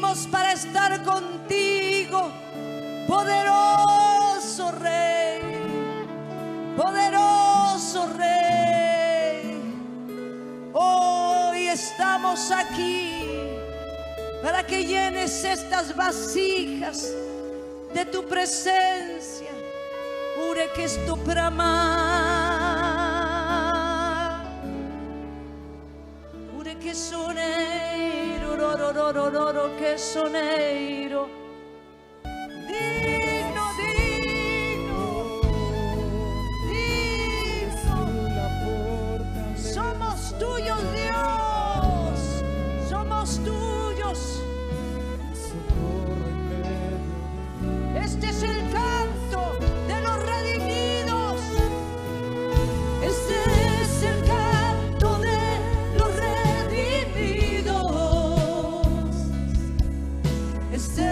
venimos para estar contigo, poderoso Rey, poderoso Rey. Hoy estamos aquí para que llenes estas vasijas de tu presencia. Ure que esto prama, ure que soneiro, rororororo que soneiro. Digno, digno, digno. Somos tuyos, Dios, somos tuyos. Este es el canto de los redimidos. Este es el canto de los redimidos. Este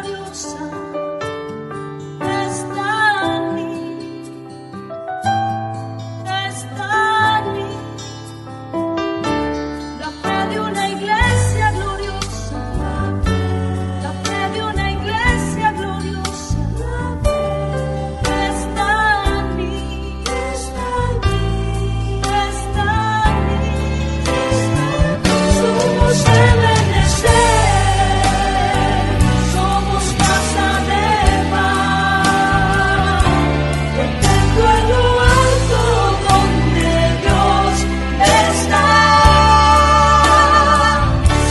gloriosa está en mí, está en mí. La fe de una iglesia gloriosa, la fe de una iglesia gloriosa está en mí, está en mí, está en mí. Somos Ebenecer, somos casa de paz, el templo en lo alto donde Dios está.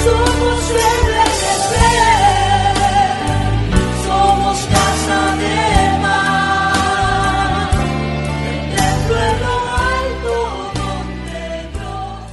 Somos Ebenecer, somos casa de paz, el templo en lo alto donde Dios.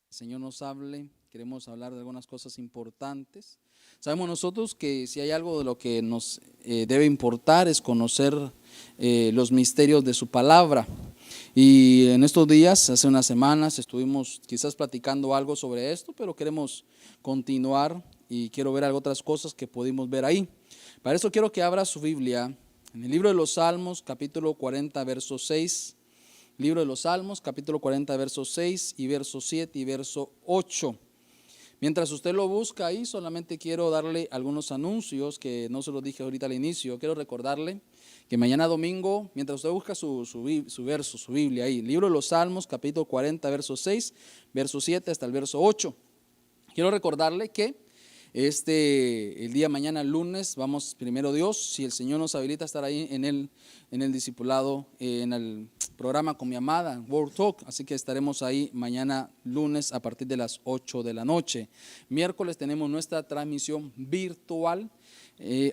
El Señor nos hable, queremos hablar de algunas cosas importantes. Sabemos nosotros que si hay algo de lo que nos debe importar es conocer los misterios de su palabra. Y en estos días, hace unas semanas, estuvimos quizás platicando algo sobre esto, pero queremos continuar y quiero ver otras cosas que pudimos ver ahí. Para eso quiero que abra su Biblia en el libro de los Salmos, capítulo 40, verso 6. Libro de los Salmos, capítulo 40, verso 6 y verso 7 y verso 8. Mientras usted lo busca ahí, solamente quiero darle algunos anuncios que no se los dije ahorita al inicio. Quiero recordarle que mañana domingo, mientras usted busca su Biblia ahí, libro de los Salmos, capítulo 40, verso 6, verso 7 hasta el verso 8. Quiero recordarle que el día mañana lunes vamos, primero Dios, si el Señor nos habilita a estar ahí en el discipulado, en el programa con mi amada World Talk, así que estaremos ahí mañana lunes a partir de las 8 de la noche. Miércoles tenemos nuestra transmisión virtual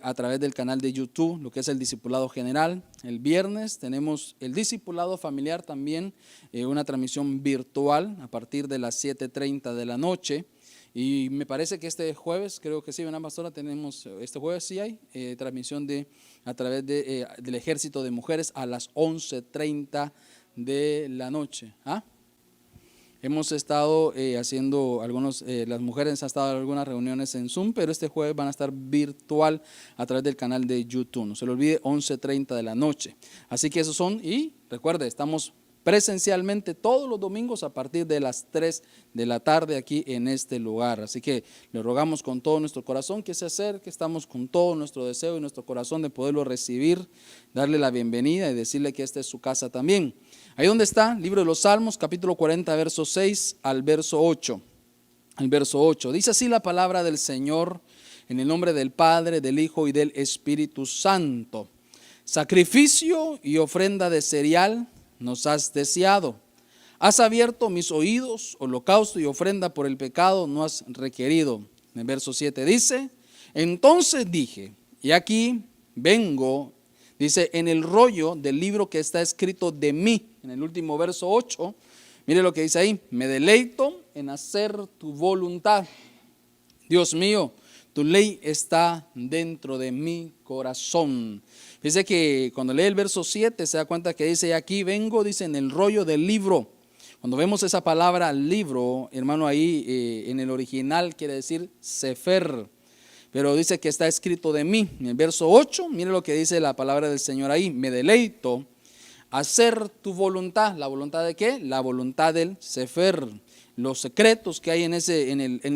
a través del canal de YouTube, lo que es el discipulado general. El viernes tenemos el discipulado familiar también, una transmisión virtual a partir de las 7:30 de la noche. Y me parece que este jueves, creo que sí, ¿verdad, pastora? Tenemos, este jueves sí hay transmisión a través del Ejército de Mujeres a las 11:30 de la noche. Hemos estado haciendo las mujeres han estado en algunas reuniones en Zoom, pero este jueves van a estar virtual a través del canal de YouTube. No se lo olvide, 11:30 de la noche. Así que esos son, y recuerde, estamos presencialmente todos los domingos a partir de las 3 de la tarde aquí en este lugar. Así que le rogamos con todo nuestro corazón que se acerque, estamos con todo nuestro deseo y nuestro corazón de poderlo recibir, darle la bienvenida y decirle que esta es su casa también. Ahí donde está, libro de los Salmos, capítulo 40, verso 6 al verso 8. el verso 8. Dice así la palabra del Señor, en el nombre del Padre, del Hijo y del Espíritu Santo. Sacrificio y ofrenda de cereal nos has deseado. Has abierto mis oídos, holocausto y ofrenda por el pecado no has requerido. En el verso 7 dice, entonces dije, y aquí vengo, dice, en el rollo del libro que está escrito de mí. En el último verso 8, mire lo que dice ahí, me deleito en hacer tu voluntad. Dios mío, tu ley está dentro de mi corazón. Fíjese que cuando lee el verso 7 se da cuenta que dice, aquí vengo, dice, en el rollo del libro. Cuando vemos esa palabra libro, hermano, ahí en el original quiere decir sefer, pero dice que está escrito de mí. En el verso 8, mire lo que dice la palabra del Señor ahí, me deleito hacer tu voluntad. ¿La voluntad de qué? La voluntad del sefer. Los secretos que hay en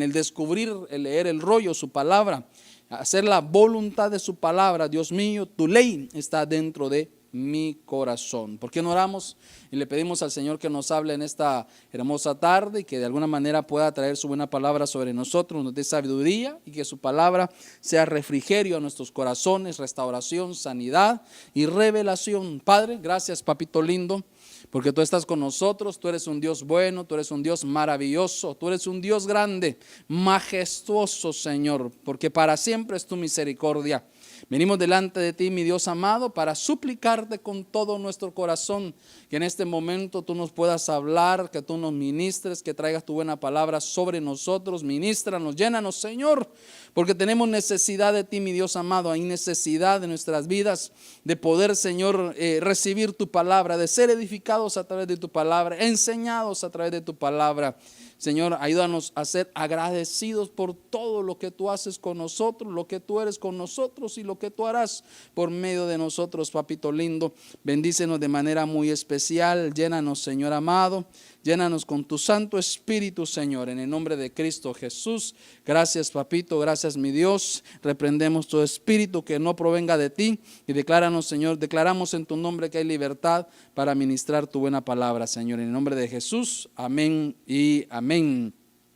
el descubrir, el leer el rollo, su palabra, hacer la voluntad de su palabra. Dios mío, tu ley está dentro de mi corazón. ¿Por qué no oramos y le pedimos al Señor que nos hable en esta hermosa tarde y que de alguna manera pueda traer su buena palabra sobre nosotros, nos dé sabiduría y que su palabra sea refrigerio a nuestros corazones, restauración, sanidad y revelación? Padre, gracias, papito lindo, porque tú estás con nosotros. Tú eres un Dios bueno, tú eres un Dios maravilloso, tú eres un Dios grande, majestuoso, Señor, porque para siempre es tu misericordia. Venimos delante de ti, mi Dios amado, para suplicarte con todo nuestro corazón que en este momento tú nos puedas hablar, que tú nos ministres, que traigas tu buena palabra sobre nosotros. Ministranos, llénanos, Señor, porque tenemos necesidad de ti, mi Dios amado. Hay necesidad de nuestras vidas de poder, Señor, recibir tu palabra, de ser edificados a través de tu palabra, enseñados a través de tu palabra. Señor, ayúdanos a ser agradecidos por todo lo que tú haces con nosotros, lo que tú eres con nosotros y lo que tú harás por medio de nosotros, papito lindo. Bendícenos de manera muy especial. Llénanos, Señor amado. Llénanos con tu Santo Espíritu, Señor, en el nombre de Cristo Jesús. Gracias, papito, gracias, mi Dios. Reprendemos tu espíritu que no provenga de ti y decláranos, Señor, declaramos en tu nombre que hay libertad para ministrar tu buena palabra, Señor, en el nombre de Jesús. Amén y amén.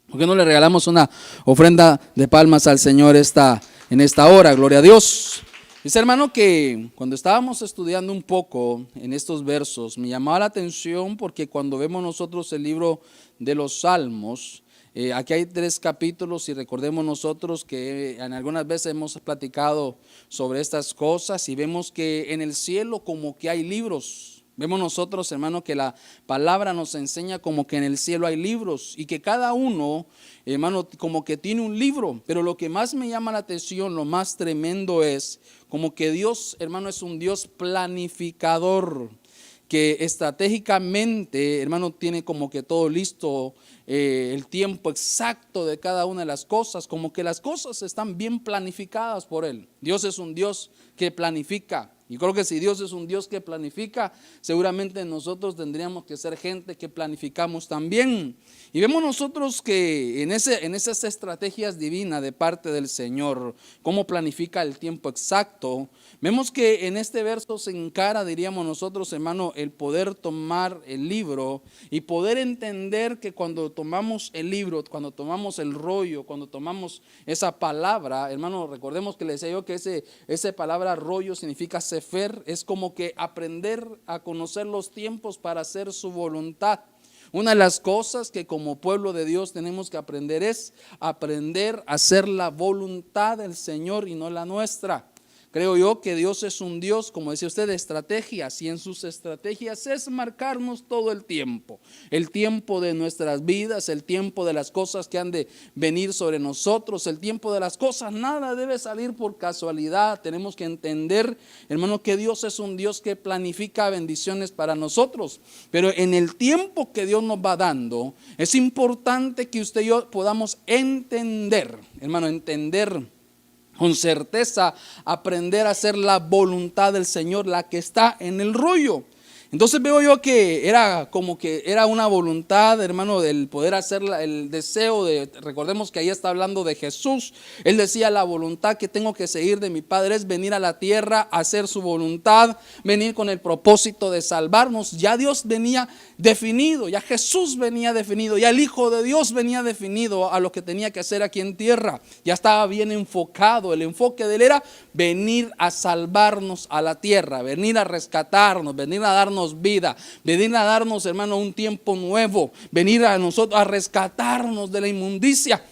¿Por qué no le regalamos una ofrenda de palmas al Señor en esta hora? Gloria a Dios. Dice, hermano, que cuando estábamos estudiando un poco en estos versos, me llamaba la atención porque cuando vemos nosotros el libro de los Salmos, aquí hay 3 capítulos y recordemos nosotros que en algunas veces hemos platicado sobre estas cosas y vemos que en el cielo como que hay libros. Vemos nosotros, hermano, que la palabra nos enseña como que en el cielo hay libros y que cada uno, hermano, como que tiene un libro. Pero lo que más me llama la atención, lo más tremendo es como que Dios, hermano, es un Dios planificador, que estratégicamente, hermano, tiene como que todo listo, el tiempo exacto de cada una de las cosas, como que las cosas están bien planificadas por Él. Dios es un Dios que planifica. Y creo que si Dios es un Dios que planifica, seguramente nosotros tendríamos que ser gente que planificamos también. Y vemos nosotros que en esas estrategias divinas de parte del Señor, cómo planifica el tiempo exacto, vemos que en este verso se encara, diríamos nosotros, hermano, el poder tomar el libro y poder entender que cuando tomamos el libro, cuando tomamos el rollo, cuando tomamos esa palabra, hermano, recordemos que le decía yo que esa palabra rollo significa sefer, es como que aprender a conocer los tiempos para hacer su voluntad. Una de las cosas que como pueblo de Dios tenemos que aprender es aprender a hacer la voluntad del Señor y no la nuestra. Creo yo que Dios es un Dios, como decía usted, de estrategias, y en sus estrategias es marcarnos todo el tiempo de nuestras vidas, el tiempo de las cosas que han de venir sobre nosotros, el tiempo de las cosas. Nada debe salir por casualidad. Tenemos que entender, hermano, que Dios es un Dios que planifica bendiciones para nosotros, pero en el tiempo que Dios nos va dando, es importante que usted y yo podamos entender, hermano, entender con certeza, aprender a hacer la voluntad del Señor, la que está en el rollo. Entonces veo yo que era como que era una voluntad, hermano, del poder hacer el deseo de, recordemos que ahí está hablando de Jesús. Él decía: la voluntad que tengo que seguir de mi Padre es venir a la tierra, hacer su voluntad, venir con el propósito de salvarnos. Ya Dios venía definido, ya Jesús venía definido, ya el Hijo de Dios venía definido a lo que tenía que hacer aquí en tierra. Ya estaba bien enfocado, el enfoque de él era venir a salvarnos a la tierra, venir a rescatarnos, venir a darnos vida, venir a darnos, hermano, un tiempo nuevo, venir a nosotros a rescatarnos de la inmundicia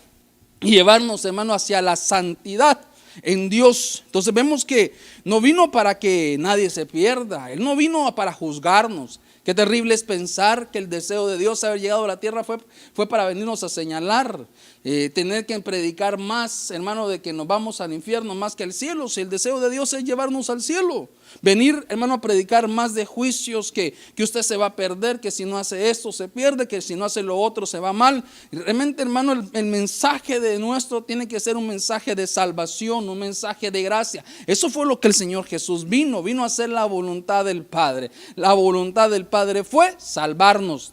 y llevarnos, hermano, hacia la santidad en Dios. Entonces vemos que no vino para que nadie se pierda, Él no vino para juzgarnos. Qué terrible es pensar que el deseo de Dios haber llegado a la tierra fue para venirnos a señalar, tener que predicar más, hermano, de que nos vamos al infierno más que al cielo. Si el deseo de Dios es llevarnos al cielo, venir, hermano, a predicar más de juicios, que usted se va a perder, que si no hace esto se pierde, que si no hace lo otro se va mal. Realmente, hermano, el mensaje de nuestro tiene que ser un mensaje de salvación, un mensaje de gracia. Eso fue lo que el Señor Jesús vino a hacer la voluntad del Padre. La voluntad del Padre fue salvarnos,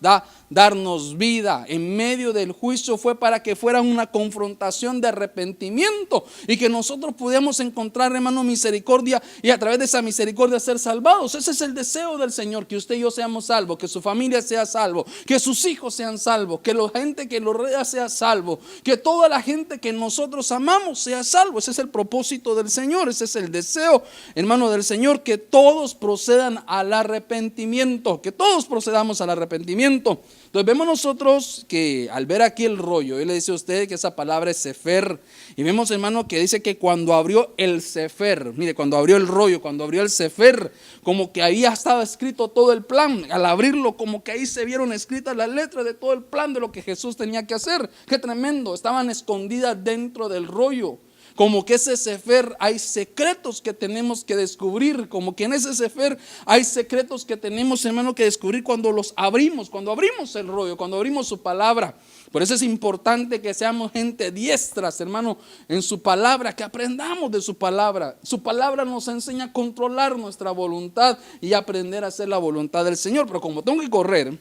darnos vida. En medio del juicio fue para que fuera una confrontación de arrepentimiento y que nosotros pudiéramos encontrar, hermano, misericordia, y a través de esa misericordia ser salvados. Ese es el deseo del Señor, que usted y yo seamos salvos, que su familia sea salvo, que sus hijos sean salvos, que la gente que lo rodea sea salvo, que toda la gente que nosotros amamos sea salvo. Ese es el propósito del Señor, ese es el deseo, hermano, del Señor, que todos procedan al arrepentimiento, que todos procedamos al arrepentimiento. Entonces vemos nosotros que al ver aquí el rollo, él le dice a usted que esa palabra es sefer, y vemos, hermano, que dice que cuando abrió el sefer, mire, cuando abrió el rollo, cuando abrió el sefer, como que ahí estaba escrito todo el plan. Al abrirlo, como que ahí se vieron escritas las letras de todo el plan de lo que Jesús tenía que hacer. Qué tremendo, estaban escondidas dentro del rollo. Como que ese sefer hay secretos que tenemos que descubrir, como que en ese sefer hay secretos que tenemos, hermano, que descubrir cuando los abrimos, cuando abrimos el rollo, cuando abrimos su palabra. Por eso es importante que seamos gente diestras, hermano, en su palabra, que aprendamos de su palabra. Su palabra nos enseña a controlar nuestra voluntad y aprender a hacer la voluntad del Señor. Pero como tengo que correr,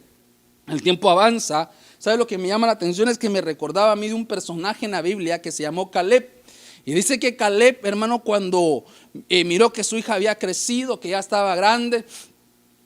el tiempo avanza. ¿Sabe lo que me llama la atención? Es que me recordaba a mí de un personaje en la Biblia que se llamó Caleb. Y dice que Caleb, hermano, cuando miró que su hija había crecido, que ya estaba grande,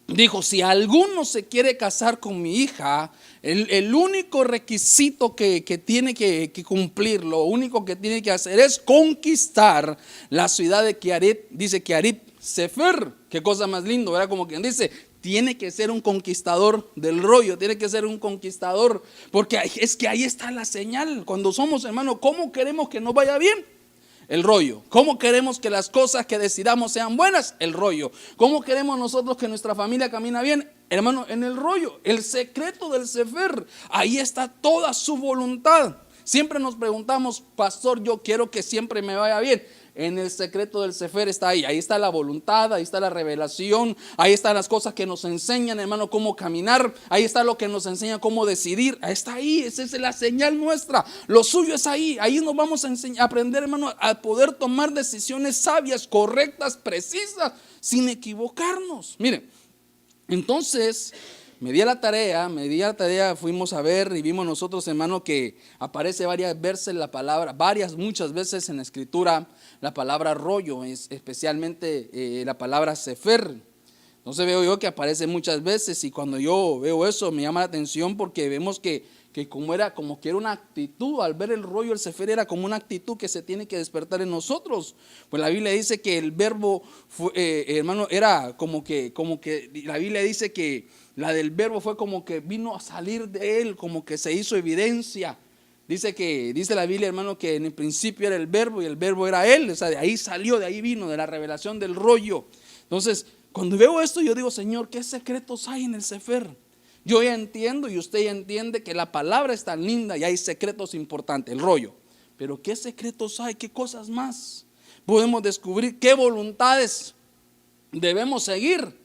dijo: si alguno se quiere casar con mi hija, el único requisito que tiene que cumplir, lo único que tiene que hacer es conquistar la ciudad de Kiarit. Dice Kiarit Sefer. Qué cosa más lindo, ¿verdad? Como quien dice, tiene que ser un conquistador del rollo, tiene que ser un conquistador, porque es que ahí está la señal. Cuando somos, hermano, ¿cómo queremos que nos vaya bien? El rollo. ¿Cómo queremos que las cosas que decidamos sean buenas? El rollo. ¿Cómo queremos nosotros que nuestra familia camina bien? Hermano, en el rollo. El secreto del sefer, ahí está toda su voluntad. Siempre nos preguntamos: pastor, yo quiero que siempre me vaya bien. En el secreto del sefer está ahí. Ahí está la voluntad, ahí está la revelación, ahí están las cosas que nos enseñan, hermano, cómo caminar. Ahí está lo que nos enseña cómo decidir. Ahí está ahí, esa es la señal nuestra. Lo suyo es ahí. Ahí nos vamos a aprender, hermano, a poder tomar decisiones sabias, correctas, precisas, sin equivocarnos. Miren, entonces me di a la tarea, fuimos a ver y vimos nosotros, hermano, que aparece varias veces la palabra, muchas veces en la escritura, la palabra rollo, especialmente la palabra sefer. Entonces veo yo que aparece muchas veces, y cuando yo veo eso me llama la atención, porque vemos que como que era una actitud. Al ver el rollo, el sefer era como una actitud que se tiene que despertar en nosotros. Pues la Biblia dice que el verbo, hermano, era como que la Biblia dice que la del verbo fue como que vino a salir de él, como que se hizo evidencia. Dice la Biblia, hermano, que en el principio era el verbo y el verbo era él. O sea, de ahí salió, de ahí vino, de la revelación del rollo. Entonces, cuando veo esto, yo digo: Señor, ¿qué secretos hay en el sefer? Yo ya entiendo, y usted ya entiende, que la palabra es tan linda y hay secretos importantes, el rollo. Pero ¿qué secretos hay? ¿Qué cosas más podemos descubrir? ¿Qué voluntades debemos seguir?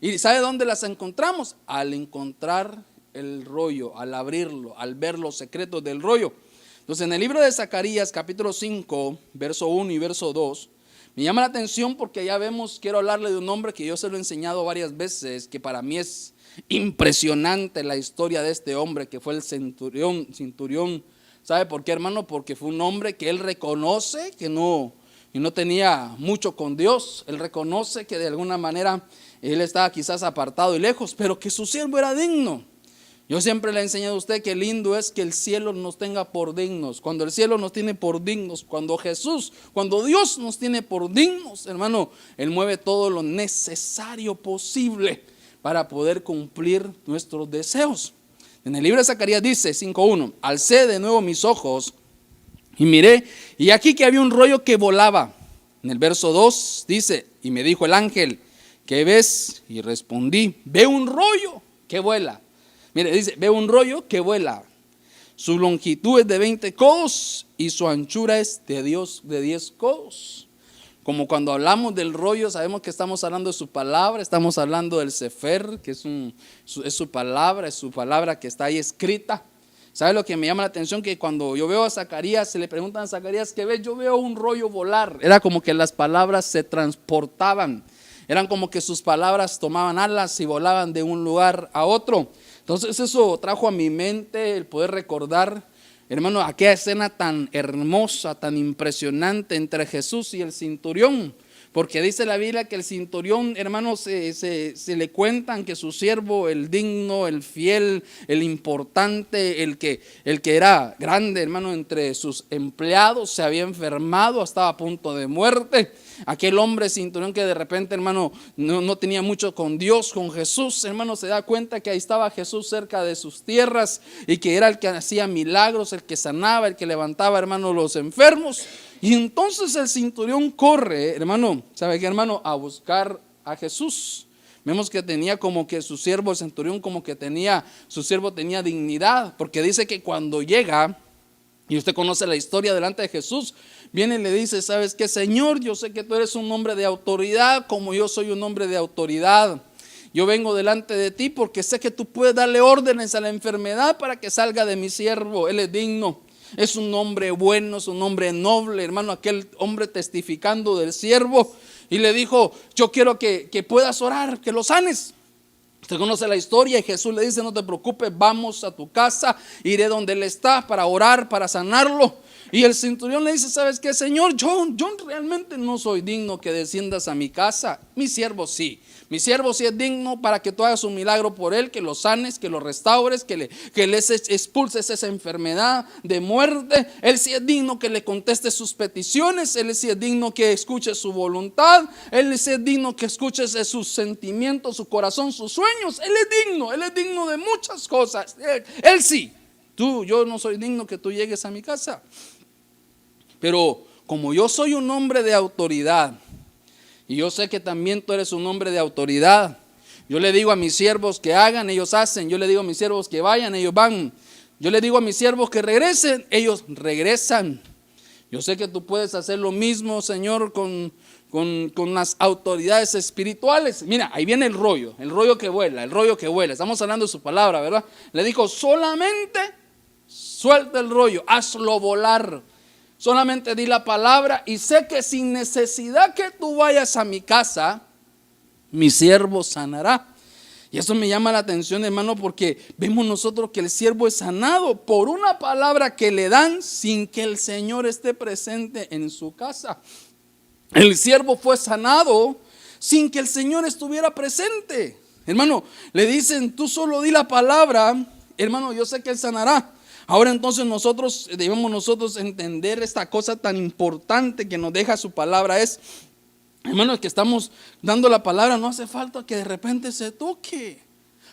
¿Y sabe dónde las encontramos? Al encontrar el rollo, al abrirlo, al ver los secretos del rollo. Entonces, en el libro de Zacarías, capítulo 5, verso 1 y verso 2, Me llama la atención porque ya vemos, quiero hablarle de un hombre que yo se lo he enseñado varias veces, que para mí es impresionante la historia de este hombre, que fue el centurión. ¿Sabe por qué, hermano? Porque fue un hombre que él reconoce que no tenía mucho con Dios. Él reconoce que de alguna manera él estaba quizás apartado y lejos, pero que su siervo era digno. Yo siempre le he enseñado a usted que lindo es que el cielo nos tenga por dignos. Cuando el cielo nos tiene por dignos, cuando Dios nos tiene por dignos, hermano, Él mueve todo lo necesario posible para poder cumplir nuestros deseos. En el libro de Zacarías dice 5:1: alcé de nuevo mis ojos y miré, y aquí que había un rollo que volaba. En el verso 2 dice: y me dijo el ángel, ¿qué ves? Y respondí: veo un rollo que vuela. Mire, dice: veo un rollo que vuela. Su longitud es de 20 codos y su anchura es de 10 codos. Como cuando hablamos del rollo, sabemos que estamos hablando de su palabra, estamos hablando del Sefer, que es su palabra que está ahí escrita. ¿Sabe lo que me llama la atención? Que cuando yo veo a Zacarías, se le preguntan a Zacarías: ¿qué ves? Yo veo un rollo volar. Era como que las palabras se transportaban. Eran como que sus palabras tomaban alas y volaban de un lugar a otro. Entonces eso trajo a mi mente el poder recordar, hermano, aquella escena tan hermosa, tan impresionante entre Jesús y el centurión. Porque dice la Biblia que el centurión, hermano, se le cuentan que su siervo, el digno, el fiel, el importante, el que era grande, hermano, entre sus empleados, se había enfermado, estaba a punto de muerte. Aquel hombre centurión que de repente, hermano, no tenía mucho con Dios, con Jesús, hermano, se da cuenta que ahí estaba Jesús cerca de sus tierras y que era el que hacía milagros, el que sanaba, el que levantaba, hermano, los enfermos. Y entonces el centurión corre, hermano, ¿sabe qué, hermano? A buscar a Jesús. Vemos que tenía como que su siervo, el centurión, su siervo tenía dignidad, porque dice que cuando llega, y usted conoce la historia delante de Jesús, viene y le dice: ¿sabes qué, Señor? Yo sé que tú eres un hombre de autoridad, como yo soy un hombre de autoridad. Yo vengo delante de ti porque sé que tú puedes darle órdenes a la enfermedad para que salga de mi siervo. Él es digno. Es un hombre bueno, es un hombre noble, hermano, aquel hombre testificando del siervo. Y le dijo: yo quiero que puedas orar, que lo sanes. Usted conoce la historia y Jesús le dice: no te preocupes, vamos a tu casa, iré donde él está para orar, para sanarlo. Y el centurión le dice: ¿sabes qué, Señor? Yo realmente no soy digno que desciendas a mi casa. Mi siervo sí es digno para que tú hagas un milagro por él, que lo sanes, que lo restaures, que le expulses esa enfermedad de muerte. Él sí es digno que le contestes sus peticiones. Él sí es digno que escuches su voluntad. Él sí es digno que escuches sus sentimientos, su corazón, sus sueños. Él es digno de muchas cosas. Él sí. Yo no soy digno que tú llegues a mi casa. Pero como yo soy un hombre de autoridad, y yo sé que también tú eres un hombre de autoridad, yo le digo a mis siervos que hagan, ellos hacen. Yo le digo a mis siervos que vayan, ellos van. Yo le digo a mis siervos que regresen, ellos regresan. Yo sé que tú puedes hacer lo mismo, Señor, con las autoridades espirituales. Mira, ahí viene el rollo que vuela. Estamos hablando de su palabra, ¿verdad? Le dijo: solamente suelta el rollo, hazlo volar. Solamente di la palabra y sé que sin necesidad que tú vayas a mi casa, mi siervo sanará. Y eso me llama la atención, hermano, porque vemos nosotros que el siervo es sanado por una palabra que le dan sin que el Señor esté presente en su casa. El siervo fue sanado sin que el Señor estuviera presente. Hermano, le dicen: tú solo di la palabra, hermano, yo sé que Él sanará. Ahora entonces debemos entender esta cosa tan importante que nos deja su palabra. Es, hermanos, que estamos dando la palabra, no hace falta que de repente se toque.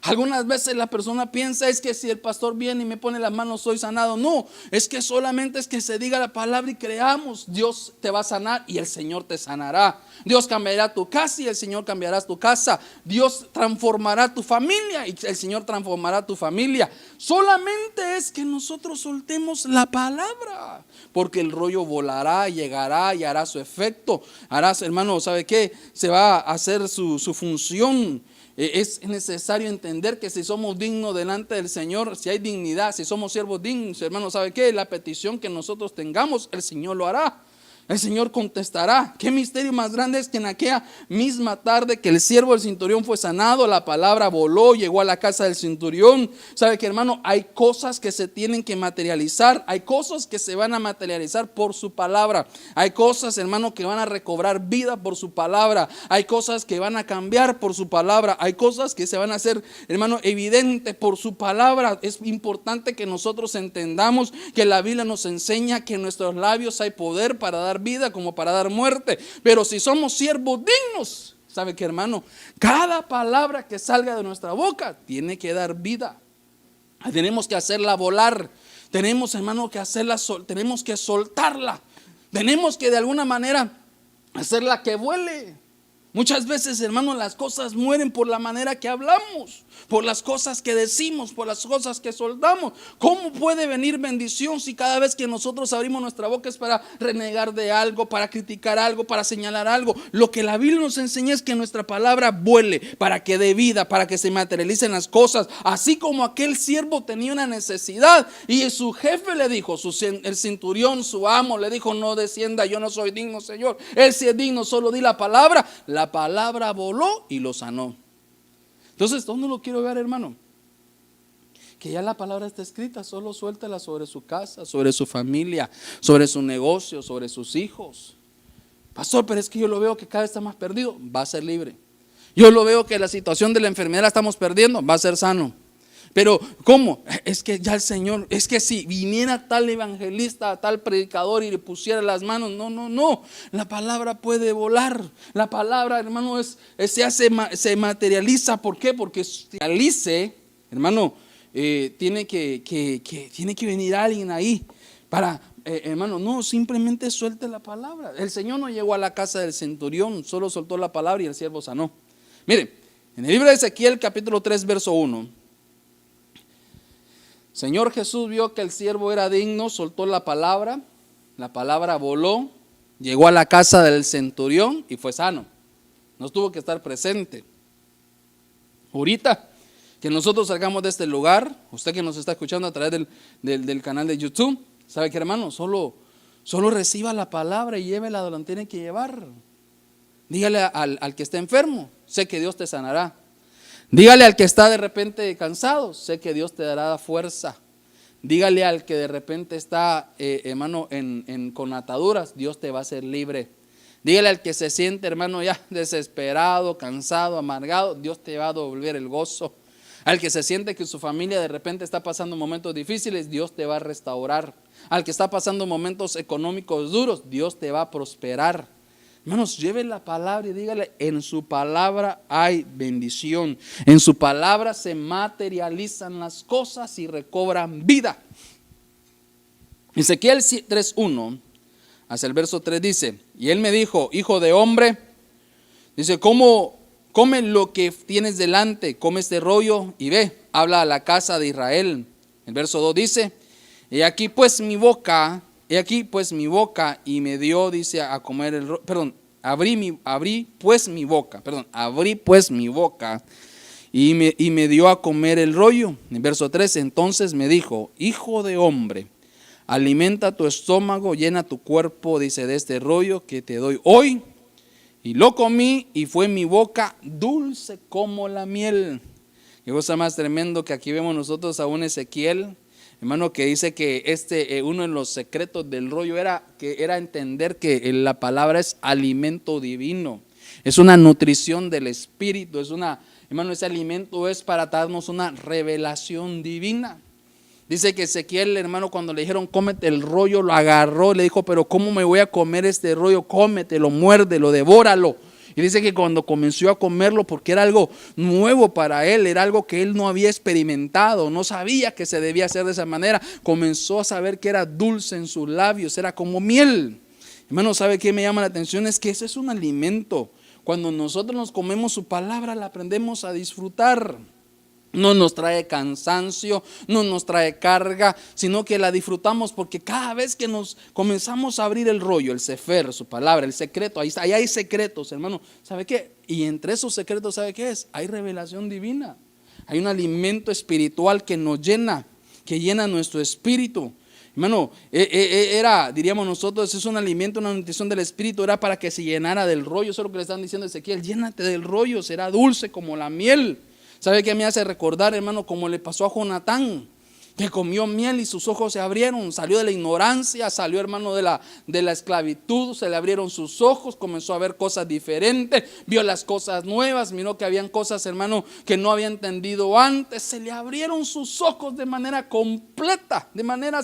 Algunas veces la persona piensa: es que si el pastor viene y me pone las manos soy sanado. No, es que solamente es que se diga la palabra y creamos. Dios te va a sanar y el Señor te sanará. Dios cambiará tu casa y el Señor cambiará tu casa. Dios transformará tu familia y el Señor transformará tu familia. Solamente es que nosotros soltemos la palabra, porque el rollo volará, llegará y hará su efecto. Harás, hermano, ¿sabe qué? Se va a hacer su función. Es necesario entender que si somos dignos delante del Señor, si hay dignidad, si somos siervos dignos, hermano, ¿sabe qué? La petición que nosotros tengamos, el Señor lo hará. El Señor contestará. ¿Qué misterio más grande es que en aquella misma tarde que el siervo del centurión fue sanado, la palabra voló, llegó a la casa del centurión? ¿Sabe qué, hermano? Hay cosas que se tienen que materializar. Hay cosas que se van a materializar por su palabra. Hay cosas, hermano, que van a recobrar vida por su palabra. Hay cosas que van a cambiar por su palabra. Hay cosas que se van a hacer, hermano, evidente por su palabra. Es importante que nosotros entendamos que la Biblia nos enseña que en nuestros labios hay poder para dar vida como para dar muerte. Pero si somos siervos dignos, ¿sabe qué, hermano? Cada palabra que salga de nuestra boca tiene que dar vida. Tenemos que hacerla volar. Tenemos, hermano, que hacerla, tenemos que soltarla. Tenemos que de alguna manera hacerla que vuele. Muchas veces, hermano, las cosas mueren por la manera que hablamos, por las cosas que decimos, por las cosas que soltamos. ¿Cómo puede venir bendición si cada vez que nosotros abrimos nuestra boca es para renegar de algo, para criticar algo, para señalar algo? Lo que la Biblia nos enseña es que nuestra palabra vuele, para que dé vida, para que se materialicen las cosas. Así como aquel siervo tenía una necesidad y su jefe le dijo, el centurión, su amo, le dijo: no descienda, yo no soy digno, Señor. Él sí es digno, solo di la palabra. La palabra voló y lo sanó. Entonces, ¿dónde lo quiero ver, hermano? Que ya la palabra está escrita, solo suéltela sobre su casa, sobre su familia, sobre su negocio, sobre sus hijos. Pastor, pero es que yo lo veo que cada vez está más perdido. Va a ser libre. Yo lo veo que la situación de la enfermedad la estamos perdiendo. Va a ser sano. Pero ¿cómo? Es que ya el Señor, es que si viniera tal evangelista, tal predicador y le pusiera las manos, no. La palabra puede volar. La palabra, hermano, se materializa. ¿Por qué? Porque se realice, hermano, tiene que venir alguien ahí para, hermano, no, simplemente suelte la palabra. El Señor no llegó a la casa del centurión, solo soltó la palabra y el siervo sanó. Mire, en el libro de Ezequiel, capítulo 3, verso 1. Señor Jesús vio que el siervo era digno, soltó la palabra voló, llegó a la casa del centurión y fue sano. No tuvo que estar presente. Ahorita que nosotros salgamos de este lugar, usted que nos está escuchando a través del canal de YouTube, ¿sabe qué, hermano? Solo reciba la palabra y llévela donde la tiene que llevar. Dígale al que está enfermo: sé que Dios te sanará. Dígale al que está de repente cansado: sé que Dios te dará fuerza. Dígale al que de repente está, hermano, con ataduras: Dios te va a hacer libre. Dígale al que se siente, hermano, ya desesperado, cansado, amargado: Dios te va a devolver el gozo. Al que se siente que su familia de repente está pasando momentos difíciles: Dios te va a restaurar. Al que está pasando momentos económicos duros: Dios te va a prosperar. Hermanos, lleve la palabra y dígale: en su palabra hay bendición. En su palabra se materializan las cosas y recobran vida. Ezequiel 3:1 hasta el verso 3 dice: y él me dijo: hijo de hombre, dice, come lo que tienes delante, come este rollo y ve, habla a la casa de Israel. El verso 2 dice: he aquí pues mi boca y me dio, dice, a comer el rollo. Perdón, abrí pues mi boca y me dio a comer el rollo. En verso 3, entonces me dijo: hijo de hombre, alimenta tu estómago, llena tu cuerpo, dice, de este rollo que te doy hoy. Y lo comí y fue mi boca dulce como la miel. Qué cosa más tremendo que aquí vemos nosotros a un Ezequiel, hermano, que dice que uno de los secretos del rollo era entender que la palabra es alimento divino, es una nutrición del espíritu, hermano, ese alimento es para darnos una revelación divina. Dice que Ezequiel, hermano, cuando le dijeron cómete el rollo, lo agarró, le dijo: pero ¿cómo me voy a comer este rollo? Cómetelo, muérdelo, devóralo. Y dice que cuando comenzó a comerlo, porque era algo nuevo para él, era algo que él no había experimentado, no sabía que se debía hacer de esa manera, comenzó a saber que era dulce en sus labios, era como miel. Hermano, ¿sabe qué me llama la atención? Es que ese es un alimento. Cuando nosotros nos comemos su palabra, la aprendemos a disfrutar. No nos trae cansancio, no nos trae carga, sino que la disfrutamos porque cada vez que nos comenzamos a abrir el rollo, el sefer, su palabra, el secreto, ahí hay secretos, hermano. ¿Sabe qué? Y entre esos secretos, ¿sabe qué es? Hay revelación divina. Hay un alimento espiritual que nos llena, que llena nuestro espíritu. Hermano, diríamos nosotros, es un alimento, una nutrición del espíritu, era para que se llenara del rollo. Eso es lo que le están diciendo a Ezequiel: llénate del rollo, será dulce como la miel. ¿Sabe qué me hace recordar, hermano? Como le pasó a Jonatán, que comió miel y sus ojos se abrieron, salió de la ignorancia, salió, hermano, de la esclavitud, se le abrieron sus ojos, comenzó a ver cosas diferentes, vio las cosas nuevas, miró que habían cosas, hermano, que no había entendido antes, se le abrieron sus ojos de manera completa, de manera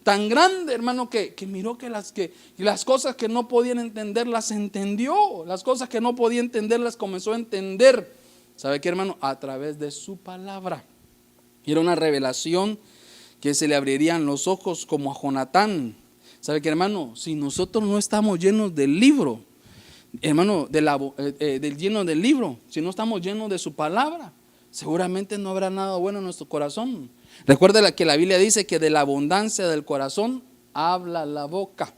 tan grande, hermano, que miró que las cosas que no podían entender las entendió, las cosas que no podía entender las comenzó a entender. ¿Sabe qué, hermano? A través de su palabra. Era una revelación que se le abrirían los ojos como a Jonatán. ¿Sabe qué, hermano? Si nosotros no estamos llenos del libro, hermano, lleno del libro, si no estamos llenos de su palabra, seguramente no habrá nada bueno en nuestro corazón. Recuerda que la Biblia dice que de la abundancia del corazón habla la boca.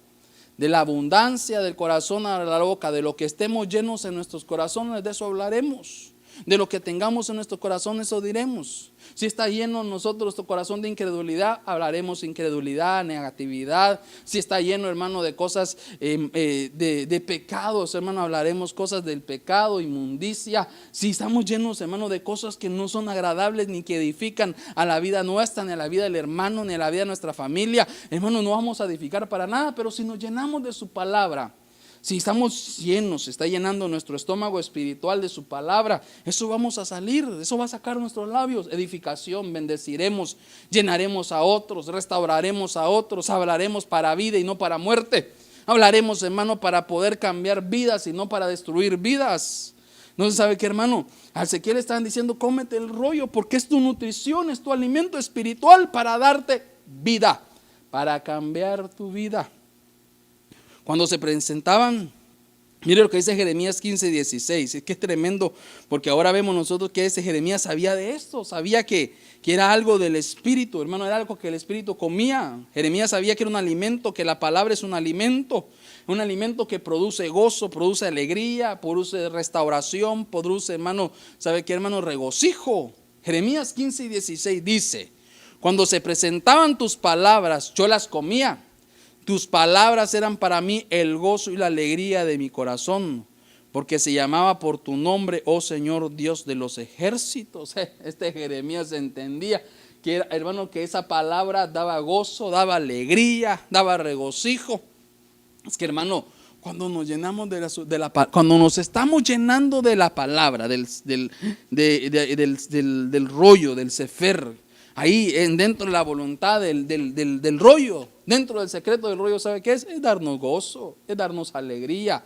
De la abundancia del corazón habla la boca. De lo que estemos llenos en nuestros corazones, de eso hablaremos. De lo que tengamos en nuestro corazón, eso diremos. Si está lleno nosotros nuestro corazón de incredulidad, hablaremos incredulidad, negatividad. Si está lleno, hermano, de cosas de pecados, hermano, hablaremos cosas del pecado, inmundicia. Si estamos llenos, hermano, de cosas que no son agradables ni que edifican a la vida nuestra, ni a la vida del hermano, ni a la vida de nuestra familia, hermano, no vamos a edificar para nada. Pero si nos llenamos de su palabra, si estamos llenos, se está llenando nuestro estómago espiritual de su palabra, eso vamos a salir, eso va a sacar nuestros labios. Edificación, bendeciremos, llenaremos a otros, restauraremos a otros, hablaremos para vida y no para muerte. Hablaremos, hermano, para poder cambiar vidas y no para destruir vidas. No se sabe qué, hermano. A Ezequiel estaban diciendo: cómete el rollo, porque es tu nutrición, es tu alimento espiritual para darte vida, para cambiar tu vida. Cuando se presentaban, mire lo que dice Jeremías 15:16. Es que es tremendo, porque ahora vemos nosotros que ese Jeremías sabía de esto, sabía que era algo del espíritu, hermano, era algo que el espíritu comía. Jeremías sabía que era un alimento, que la palabra es un alimento que produce gozo, produce alegría, produce restauración, produce, hermano, ¿sabe qué, hermano? Regocijo. Jeremías 15:16 dice: cuando se presentaban tus palabras, yo las comía. Tus palabras eran para mí el gozo y la alegría de mi corazón, porque se llamaba por tu nombre, oh Señor Dios de los ejércitos. Este Jeremías entendía que, hermano, que esa palabra daba gozo, daba alegría, daba regocijo. Es que, hermano, cuando nos llenamos cuando nos estamos llenando de la palabra, del rollo, del sefer, ahí dentro de la voluntad del rollo, dentro del secreto del rollo, ¿sabe qué es? Es darnos gozo, es darnos alegría,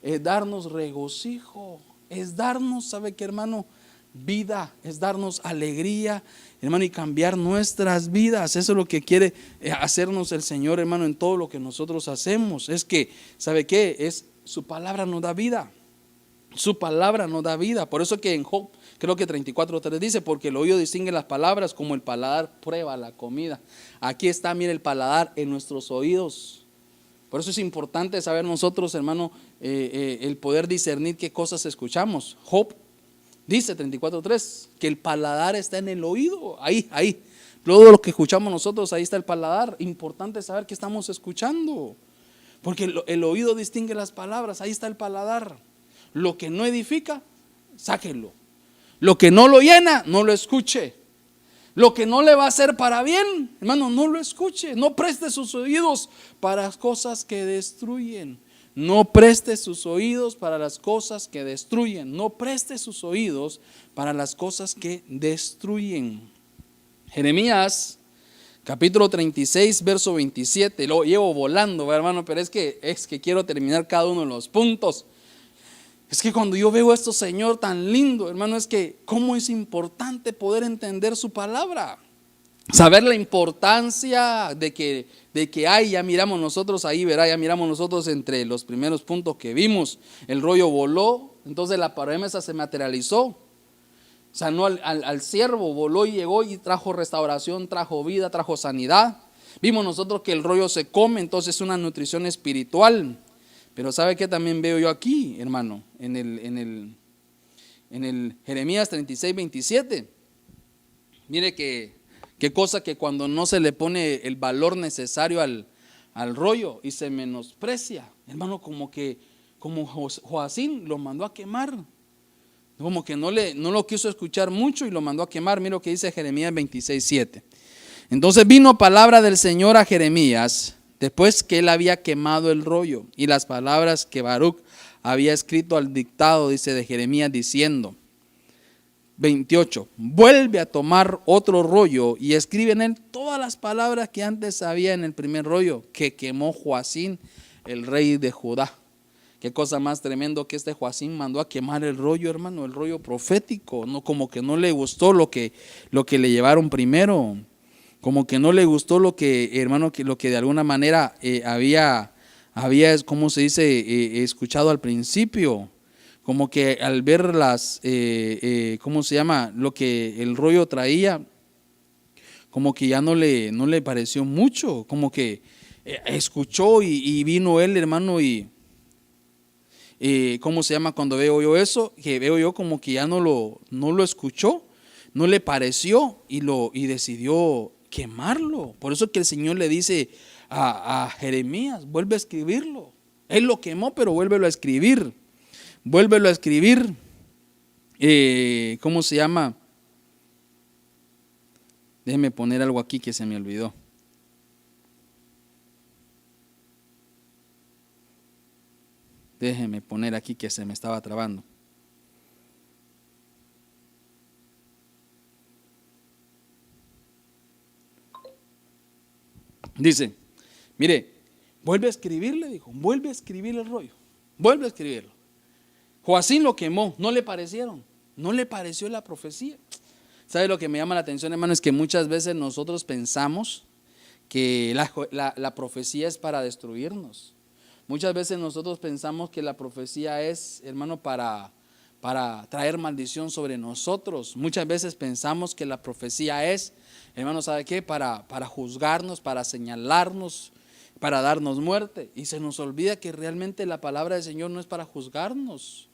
es darnos regocijo, es darnos, ¿sabe qué, hermano? Vida, es darnos alegría, hermano, y cambiar nuestras vidas. Eso es lo que quiere hacernos el Señor, hermano, en todo lo que nosotros hacemos. Es que, ¿sabe qué? Es su palabra nos da vida. Su palabra nos da vida. Por eso que en Job, creo que 34:3 dice: porque el oído distingue las palabras, como el paladar prueba la comida. Aquí está, mire, el paladar en nuestros oídos. Por eso es importante saber nosotros, hermano, el poder discernir qué cosas escuchamos. Job dice 34:3 que el paladar está en el oído. Ahí. Todo lo que escuchamos nosotros, ahí está el paladar. Importante saber qué estamos escuchando, porque el oído distingue las palabras. Ahí está el paladar. Lo que no edifica, sáquenlo. Lo que no lo llena, no lo escuche. Lo que no le va a hacer para bien, hermano, no lo escuche. No preste sus oídos para las cosas que destruyen. No preste sus oídos para las cosas que destruyen. No preste sus oídos para las cosas que destruyen. Jeremías capítulo 36, verso 27. Lo llevo volando, hermano, pero es que quiero terminar cada uno de los puntos. Es que cuando yo veo esto, Señor, tan lindo, hermano, es que cómo es importante poder entender su palabra. Saber la importancia de que hay, ya miramos nosotros ahí, verá, ya miramos nosotros entre los primeros puntos que vimos. El rollo voló, entonces la promesa se materializó. Sanó al siervo, voló y llegó y trajo restauración, trajo vida, trajo sanidad. Vimos nosotros que el rollo se come, entonces es una nutrición espiritual. Pero ¿sabe qué también veo yo aquí, hermano? En el Jeremías 36:27. Mire que Qué cosa que cuando no se le pone el valor necesario al rollo y se menosprecia, hermano, como Joacín lo mandó a quemar, como que no lo quiso escuchar mucho y lo mandó a quemar. Mira lo que dice Jeremías 26:7. Entonces vino palabra del Señor a Jeremías después que él había quemado el rollo y las palabras que Baruch había escrito al dictado, dice, de Jeremías, diciendo, 28, vuelve a tomar otro rollo y escribe en él todas las palabras que antes había en el primer rollo que quemó Joacín, el rey de Judá. Qué cosa más tremendo que este Joacín mandó a quemar el rollo, hermano, el rollo profético. No, como que no le gustó lo que le llevaron primero, como que no le gustó lo que, hermano, lo que de alguna manera había, ¿cómo se dice?, escuchado al principio. Como que al ver ¿cómo se llama?, lo que el rollo traía, como que ya no le pareció mucho, como que escuchó y vino él, hermano, y ¿cómo se llama? Cuando veo yo eso, que veo yo como que ya no lo escuchó, no le pareció y decidió quemarlo. Por eso que el Señor le dice a Jeremías, vuelve a escribirlo. Él lo quemó, pero vuélvelo a escribir. Vuélvelo a escribir. ¿Cómo se llama? Déjeme poner algo aquí que se me olvidó. Déjeme poner aquí que se me estaba trabando. Dice, mire, vuelve a escribirle, dijo, vuelve a escribir el rollo, vuelve a escribirlo. Joacín lo quemó, no le pareció la profecía. ¿Sabe lo que me llama la atención, hermano? Es que muchas veces nosotros pensamos que la profecía es para destruirnos. Muchas veces nosotros pensamos que la profecía es, hermano, para traer maldición sobre nosotros. Muchas veces pensamos que la profecía es, hermano, ¿sabe qué? Para juzgarnos, para señalarnos, para darnos muerte. Y se nos olvida que realmente la palabra del Señor no es para juzgarnos.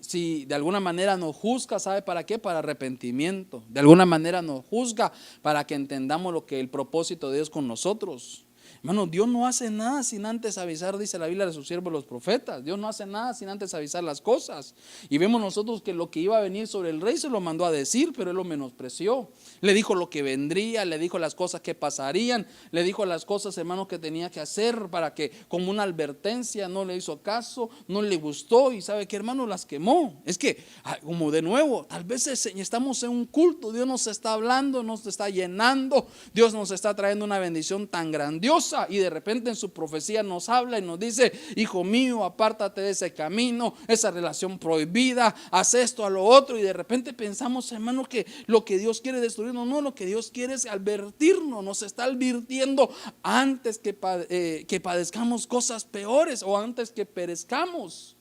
Si de alguna manera nos juzga, ¿sabe para qué? Para arrepentimiento. De alguna manera nos juzga para que entendamos lo que el propósito de Dios con nosotros. Hermano, Dios no hace nada sin antes avisar, dice la Biblia, de sus siervos los profetas. Dios no hace nada sin antes avisar las cosas. Y vemos nosotros que lo que iba a venir sobre el rey se lo mandó a decir, pero él lo menospreció. Le dijo lo que vendría, le dijo las cosas que pasarían, le dijo las cosas, hermano, que tenía que hacer para que, como una advertencia, no le hizo caso, no le gustó y sabe que, hermano, las quemó. Es que, como de nuevo, tal vez estamos en un culto, Dios nos está hablando, nos está llenando, Dios nos está trayendo una bendición tan grandiosa. Y de repente en su profecía nos habla y nos dice, hijo mío, apártate de ese camino, esa relación prohibida, haz esto, a lo otro. Y de repente pensamos, hermano, que lo que Dios quiere destruirnos, no, lo que Dios quiere es advertirnos, nos está advirtiendo antes que padezcamos cosas peores o antes que perezcamos.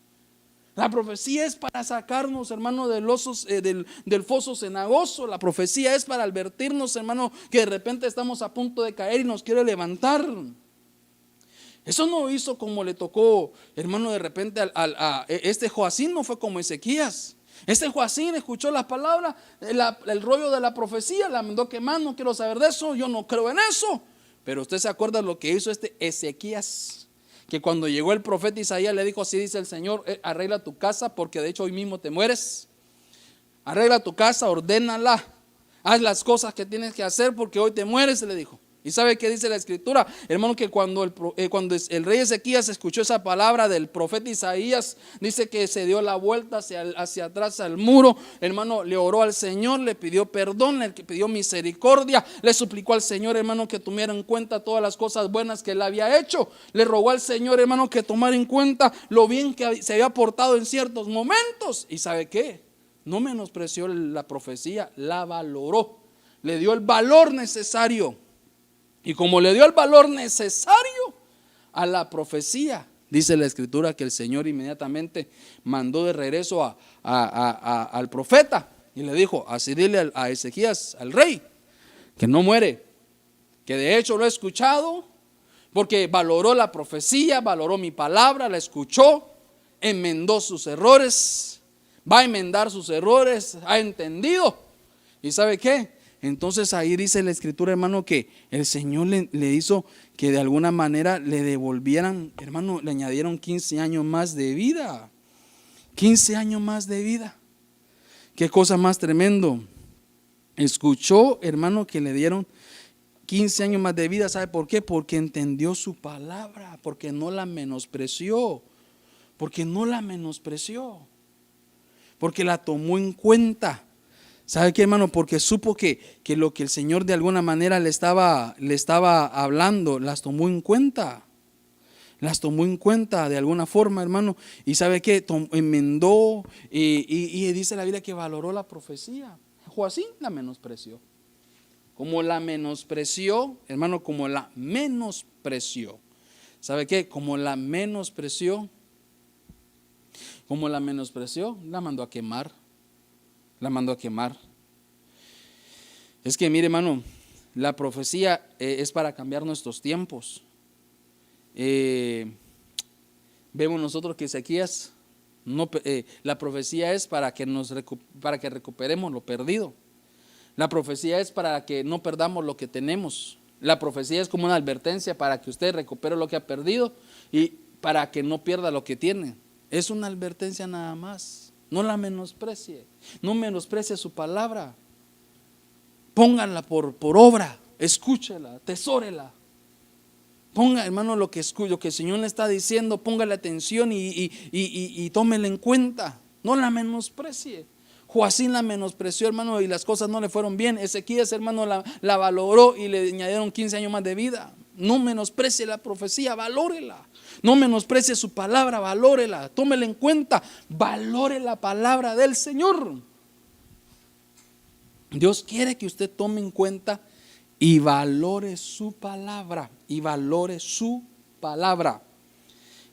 La profecía es para sacarnos, hermano, del foso cenagoso. La profecía es para advertirnos, hermano, que de repente estamos a punto de caer y nos quiere levantar. Eso no hizo como le tocó, hermano, de repente a este Joacín, no fue como Ezequías. Este Joacín escuchó la palabra, el rollo de la profecía, la mandó quemar, no quiero saber de eso, yo no creo en eso. Pero usted se acuerda lo que hizo este Ezequías, que cuando llegó el profeta Isaías le dijo, así dice el Señor, arregla tu casa porque de hecho hoy mismo te mueres. Arregla tu casa, ordénala, haz las cosas que tienes que hacer porque hoy te mueres, le dijo. ¿Y sabe qué dice la escritura? Hermano, que cuando el rey Ezequías escuchó esa palabra del profeta Isaías, dice que se dio la vuelta hacia atrás al muro, hermano, le oró al Señor, le pidió perdón, le pidió misericordia, le suplicó al Señor, hermano, que tuviera en cuenta todas las cosas buenas que él había hecho. Le rogó al Señor, hermano, que tomara en cuenta lo bien que se había portado en ciertos momentos. ¿Y sabe qué? No menospreció la profecía, la valoró, le dio el valor necesario. Y como le dio el valor necesario a la profecía, dice la escritura que el Señor inmediatamente mandó de regreso al profeta y le dijo, así dile a Ezequías, al rey, que no muere, que de hecho lo he escuchado, porque valoró la profecía, valoró mi palabra, la escuchó, enmendó sus errores, va a enmendar sus errores, ha entendido. ¿Y sabe qué? Entonces ahí dice la escritura, hermano, que el Señor le hizo que de alguna manera le devolvieran, hermano, le añadieron 15 años más de vida. 15 años más de vida. Qué cosa más tremendo. Escuchó, hermano, que le dieron 15 años más de vida. ¿Sabe por qué? Porque entendió su palabra, porque no la menospreció, porque no la menospreció, porque la tomó en cuenta. ¿Sabe qué, hermano? Porque supo que lo que el Señor de alguna manera le estaba hablando, las tomó en cuenta. Las tomó en cuenta de alguna forma, hermano. Y ¿sabe qué? Enmendó y dice la Biblia que valoró la profecía. Joacín la menospreció. Como la menospreció, hermano, como la menospreció. ¿Sabe qué? Como la menospreció, la mandó a quemar. La mandó a quemar. Es que mire, hermano, la profecía es para cambiar nuestros tiempos. Vemos nosotros que Ezequías, la profecía es para que recuperemos lo perdido. La profecía es para que no perdamos lo que tenemos. La profecía es como una advertencia para que usted recupere lo que ha perdido y para que no pierda lo que tiene. Es una advertencia nada más. No la menosprecie, no menosprecie su palabra. Pónganla por obra, escúchela, atesórela. Ponga, hermano, lo que el Señor le está diciendo, póngale atención y tómela en cuenta. No la menosprecie. Joacín la menospreció, hermano, y las cosas no le fueron bien. Ezequías, hermano, la valoró y le añadieron 15 años más de vida. No menosprecie la profecía, valórela. No menosprecie su palabra, valórela, tómela en cuenta, valore la palabra del Señor. Dios quiere que usted tome en cuenta y valore su palabra,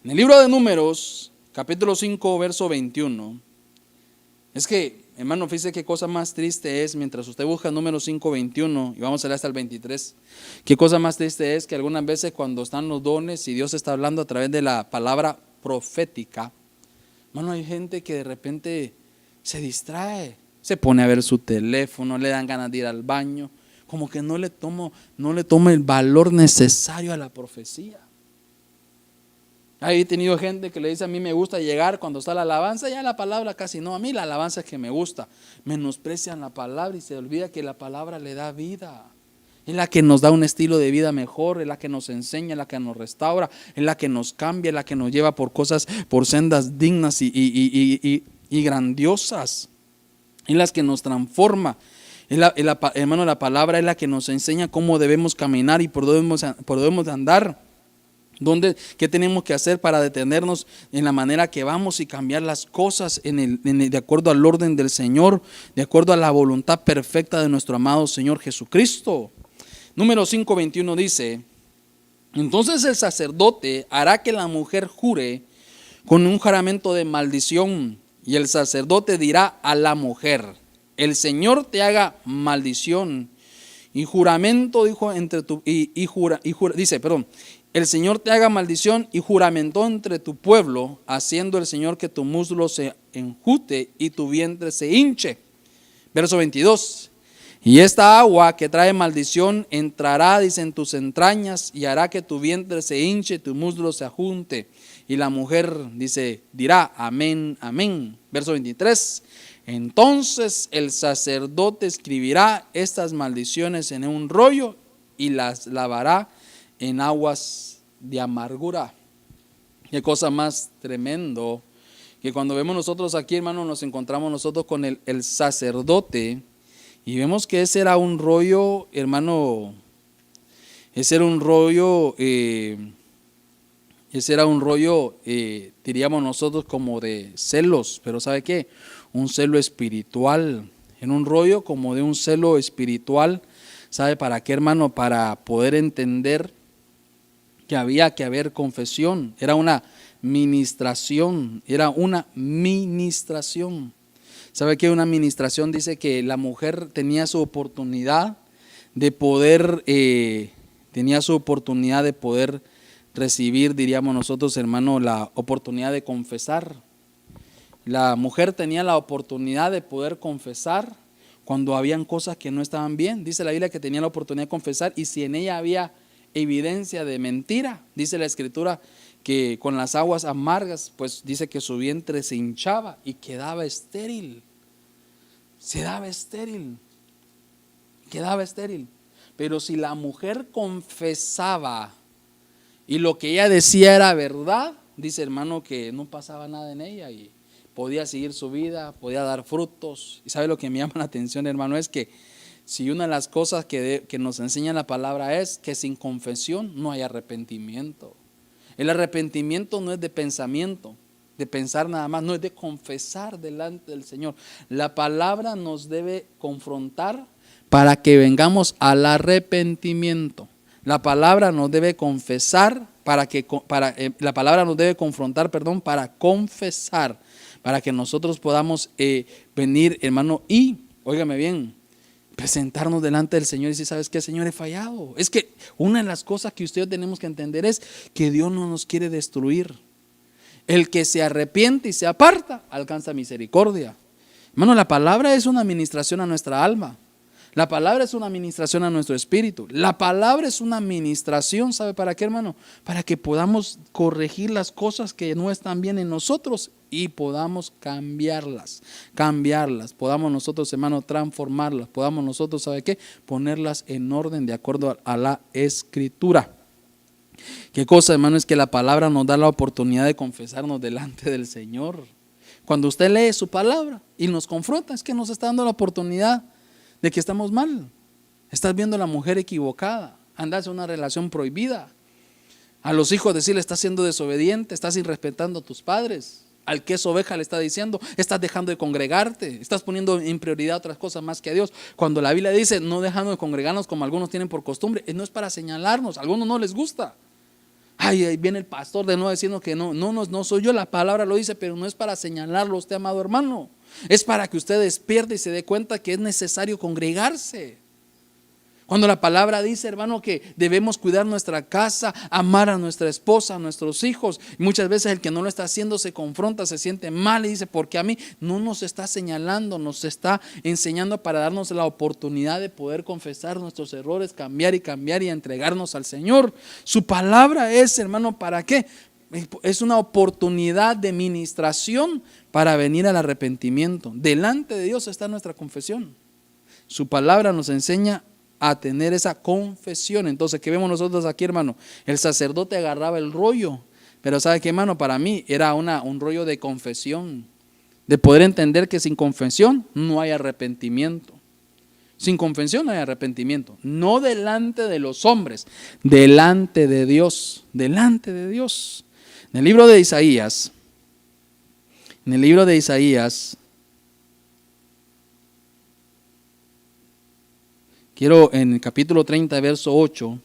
En el libro de Números, capítulo 5, verso 21, es que, hermano, fíjese qué cosa más triste es, mientras usted busca Números 5, 21, y vamos a leer hasta el 23, qué cosa más triste es que algunas veces cuando están los dones y Dios está hablando a través de la palabra profética, hermano, hay gente que de repente se distrae, se pone a ver su teléfono, le dan ganas de ir al baño, como que no le toma el valor necesario a la profecía. He tenido gente que le dice: a mí me gusta llegar cuando está la alabanza, ya la palabra casi no, a mí la alabanza es que me gusta. Menosprecian la palabra y se olvida que la palabra le da vida. Es la que nos da un estilo de vida mejor, es la que nos enseña, es la que nos restaura, es la que nos cambia, es la que nos lleva por sendas dignas y grandiosas, es la que nos transforma. Hermano, la palabra es la que nos enseña cómo debemos caminar y por dónde debemos andar. ¿Qué tenemos que hacer para detenernos en la manera que vamos y cambiar las cosas de acuerdo al orden del Señor, de acuerdo a la voluntad perfecta de nuestro amado Señor Jesucristo? Número 5:21 dice: entonces el sacerdote hará que la mujer jure con un juramento de maldición, y el sacerdote dirá a la mujer: el Señor te haga maldición y juramento, el Señor te haga maldición y juramentó entre tu pueblo, haciendo el Señor que tu muslo se enjute y tu vientre se hinche. Verso 22. Y esta agua que trae maldición entrará, dice, en tus entrañas y hará que tu vientre se hinche y tu muslo se ajunte. Y la mujer, dice, dirá: amén, amén. Verso 23. Entonces el sacerdote escribirá estas maldiciones en un rollo y las lavará en aguas de amargura. Qué cosa más tremendo, que cuando vemos nosotros aquí, hermano, nos encontramos nosotros con el sacerdote y vemos que ese era un rollo, hermano, diríamos nosotros, como de celos, pero ¿sabe qué? Un celo espiritual, en un rollo como de un celo espiritual. ¿Sabe para qué, hermano? Para poder entender que había que haber confesión. Era una ministración. ¿Sabe qué? Una ministración dice que la mujer tenía su oportunidad de poder, recibir, diríamos nosotros, hermano, la oportunidad de confesar. La mujer tenía la oportunidad de poder confesar cuando habían cosas que no estaban bien. Dice la Biblia que tenía la oportunidad de confesar, y si en ella había evidencia de mentira, dice la Escritura que con las aguas amargas, pues dice que su vientre se hinchaba y quedaba estéril. Quedaba estéril. Pero si la mujer confesaba y lo que ella decía era verdad, dice, hermano, que no pasaba nada en ella y podía seguir su vida, podía dar frutos. Y sabe lo que me llama la atención, hermano, es que si una de las cosas que nos enseña la palabra es que sin confesión no hay arrepentimiento. El arrepentimiento no es de pensamiento, de pensar nada más, no, es de confesar delante del Señor. La palabra nos debe confrontar para que vengamos al arrepentimiento. La palabra nos debe confesar la palabra nos debe confrontar, para confesar, para que nosotros podamos venir, hermano, y, óigame bien, presentarnos delante del Señor y decir, ¿sabes qué, Señor? He fallado. Es que una de las cosas que usted tenemos que entender es que Dios no nos quiere destruir. El que se arrepiente y se aparta alcanza misericordia. Hermano, la palabra es una administración a nuestra alma. La palabra es una administración a nuestro espíritu. La palabra es una administración, ¿sabe para qué, hermano? Para que podamos corregir las cosas que no están bien en nosotros y podamos cambiarlas, podamos nosotros, hermano, transformarlas, podamos nosotros, ¿sabe qué? Ponerlas en orden de acuerdo a la Escritura. ¿Qué cosa, hermano? Es que la palabra nos da la oportunidad de confesarnos delante del Señor. Cuando usted lee su palabra y nos confronta, es que nos está dando la oportunidad de que estamos mal. Estás viendo a la mujer equivocada, andas en una relación prohibida. A los hijos decirle, estás siendo desobediente, estás irrespetando a tus padres. Al que es oveja le está diciendo, estás dejando de congregarte, estás poniendo en prioridad otras cosas más que a Dios. Cuando la Biblia dice, no dejando de congregarnos como algunos tienen por costumbre, no es para señalarnos, a algunos no les gusta. Ay, ahí viene el pastor de nuevo diciendo que no soy yo, la palabra lo dice, pero no es para señalarlo usted, amado hermano. Es para que usted despierte y se dé cuenta que es necesario congregarse. Cuando la palabra dice, hermano, que debemos cuidar nuestra casa, amar a nuestra esposa, a nuestros hijos, y muchas veces el que no lo está haciendo se confronta, se siente mal y dice, porque a mí no nos está señalando, nos está enseñando para darnos la oportunidad de poder confesar nuestros errores, cambiar y entregarnos al Señor. Su palabra es, hermano, ¿para qué? Es una oportunidad de ministración para venir al arrepentimiento. Delante de Dios está nuestra confesión. Su palabra nos enseña a tener esa confesión. Entonces, ¿qué vemos nosotros aquí, hermano? El sacerdote agarraba el rollo, pero ¿sabe qué, hermano? Para mí era un rollo de confesión, de poder entender que sin confesión no hay arrepentimiento. Sin confesión no hay arrepentimiento, no delante de los hombres, delante de Dios, delante de Dios. En el libro de Isaías, quiero en el capítulo 30, verso 8,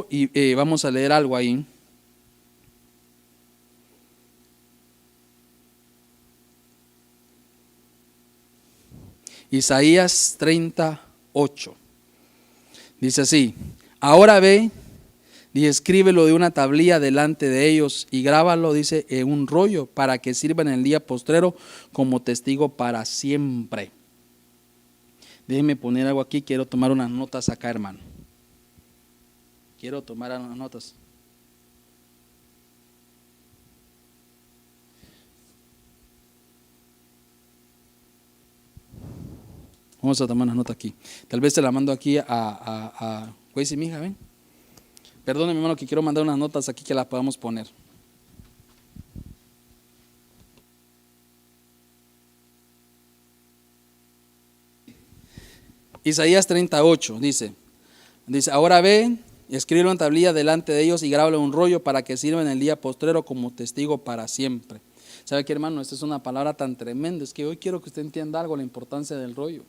y vamos a leer algo ahí. Isaías 38. Dice así: ahora ve y escríbelo de una tablilla delante de ellos y grábalo, dice, en un rollo, para que sirva en el día postrero como testigo para siempre. Déjenme poner algo aquí, quiero tomar unas notas acá, hermano. Quiero tomar unas notas. Vamos a tomar unas notas aquí. Tal vez se la mando aquí a Güey, mi hija, ven. Perdóneme, hermano, que quiero mandar unas notas aquí que las podamos poner. Isaías 38 dice, ahora ve, escríbelo en tablilla delante de ellos y grábalo en un rollo para que sirva en el día postrero como testigo para siempre. ¿Sabe qué, hermano? Esta es una palabra tan tremenda, es que hoy quiero que usted entienda algo, la importancia del rollo.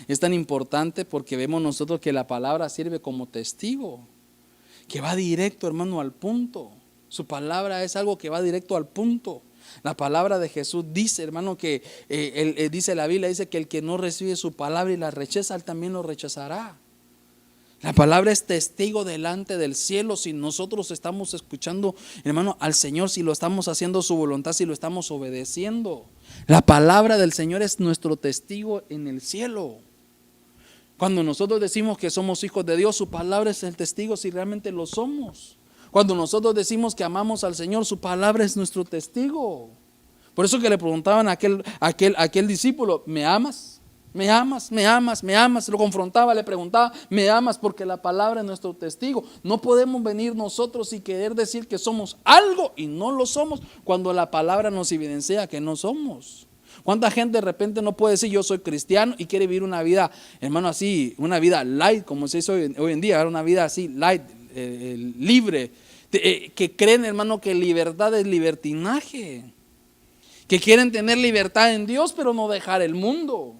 Es tan importante porque vemos nosotros que la palabra sirve como testigo, que va directo, hermano, al punto. Su palabra es algo que va directo al punto. La palabra de Jesús dice, hermano, que dice la Biblia, dice que el que no recibe su palabra y la rechaza, él también lo rechazará. La palabra es testigo delante del cielo. Si nosotros estamos escuchando, hermano, al Señor, si lo estamos haciendo su voluntad, si lo estamos obedeciendo. La palabra del Señor es nuestro testigo en el cielo. Cuando nosotros decimos que somos hijos de Dios, su palabra es el testigo si realmente lo somos. Cuando nosotros decimos que amamos al Señor, su palabra es nuestro testigo. Por eso que le preguntaban a aquel discípulo, ¿me amas? ¿Me amas? ¿Me amas? ¿Me amas? Lo confrontaba, le preguntaba, ¿me amas? Porque la palabra es nuestro testigo. No podemos venir nosotros y querer decir que somos algo y no lo somos cuando la palabra nos evidencia que no somos. ¿Cuánta gente de repente no puede decir yo soy cristiano y quiere vivir una vida, hermano, así, una vida light, como se dice hoy en día, una vida así light, libre, que creen, hermano, que libertad es libertinaje, que quieren tener libertad en Dios pero no dejar el mundo?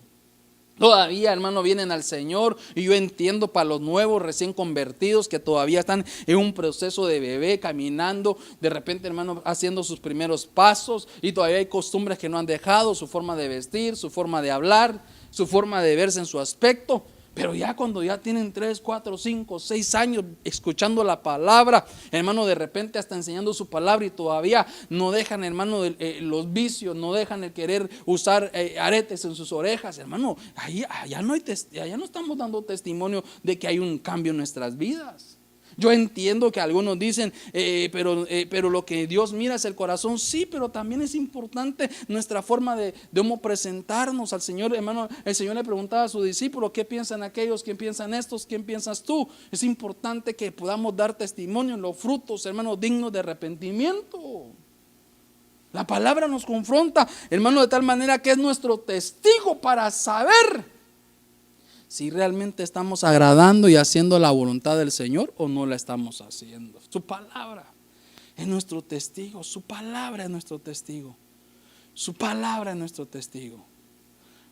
Todavía, hermano, vienen al Señor, y yo entiendo para los nuevos recién convertidos que todavía están en un proceso de bebé, caminando, de repente, hermano, haciendo sus primeros pasos, y todavía hay costumbres que no han dejado, su forma de vestir, su forma de hablar, su forma de verse en su aspecto. Pero ya cuando ya tienen 3, 4, 5, 6 años escuchando la palabra, hermano, de repente hasta enseñando su palabra, y todavía no dejan, hermano, los vicios, no dejan el querer usar aretes en sus orejas, hermano, allá no estamos dando testimonio de que hay un cambio en nuestras vidas. Yo entiendo que algunos dicen, pero lo que Dios mira es el corazón. Sí, pero también es importante nuestra forma de cómo presentarnos al Señor. Hermano, el Señor le preguntaba a sus discípulos, ¿qué piensan aquellos? ¿Quién piensan estos? ¿Quién piensas tú? Es importante que podamos dar testimonio en los frutos, hermano, dignos de arrepentimiento. La palabra nos confronta, hermano, de tal manera que es nuestro testigo para saber si realmente estamos agradando y haciendo la voluntad del Señor o no la estamos haciendo. Su palabra es nuestro testigo, su palabra es nuestro testigo, su palabra es nuestro testigo.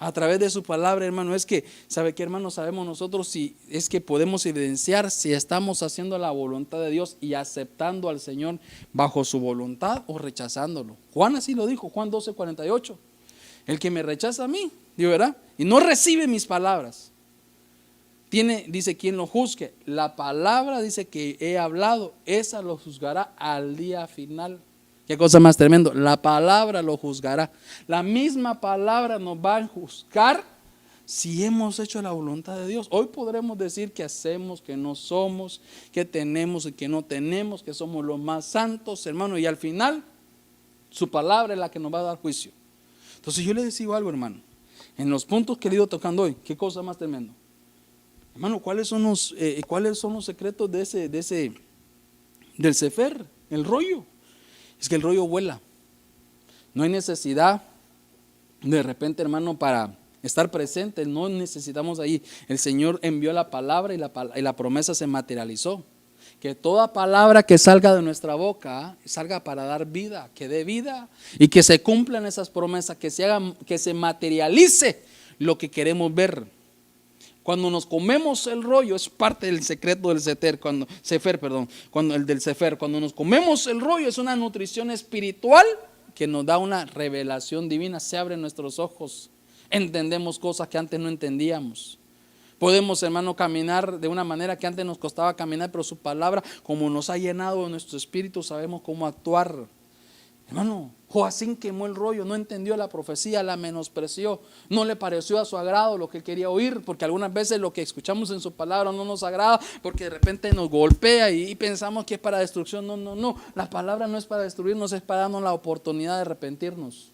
A través de su palabra, hermano, es que, ¿sabe qué, hermano? Sabemos nosotros si es que podemos evidenciar si estamos haciendo la voluntad de Dios y aceptando al Señor bajo su voluntad o rechazándolo. Juan así lo dijo, Juan 12:48. El que me rechaza a mí, digo, ¿verdad? Y no recibe mis palabras, dice, quien lo juzgue. La palabra, dice, que he hablado, esa lo juzgará al día final. Qué cosa más tremendo. La palabra lo juzgará. La misma palabra nos va a juzgar si hemos hecho la voluntad de Dios. Hoy podremos decir que hacemos, que no somos, que tenemos y que no tenemos, que somos los más santos, hermano, y al final su palabra es la que nos va a dar juicio. Entonces yo le digo algo, hermano, en los puntos que he ido tocando hoy, qué cosa más tremendo. Hermano, ¿cuáles son los secretos del Sefer? El rollo. Es que el rollo vuela. No hay necesidad de repente, hermano, para estar presente. No necesitamos ahí. El Señor envió la palabra y la promesa se materializó. Que toda palabra que salga de nuestra boca salga para dar vida, que dé vida y que se cumplan esas promesas, que se materialice lo que queremos ver. Cuando nos comemos el rollo, es parte del secreto del Sefer, cuando nos comemos el rollo, es una nutrición espiritual que nos da una revelación divina. Se abren nuestros ojos, entendemos cosas que antes no entendíamos. Podemos, hermano, caminar de una manera que antes nos costaba caminar, pero su palabra, como nos ha llenado de nuestro espíritu, sabemos cómo actuar. Hermano, Joacín quemó el rollo, no entendió la profecía, la menospreció, no le pareció a su agrado lo que quería oír, porque algunas veces lo que escuchamos en su palabra no nos agrada, porque de repente nos golpea y pensamos que es para destrucción. No, la palabra no es para destruirnos, es para darnos la oportunidad de arrepentirnos.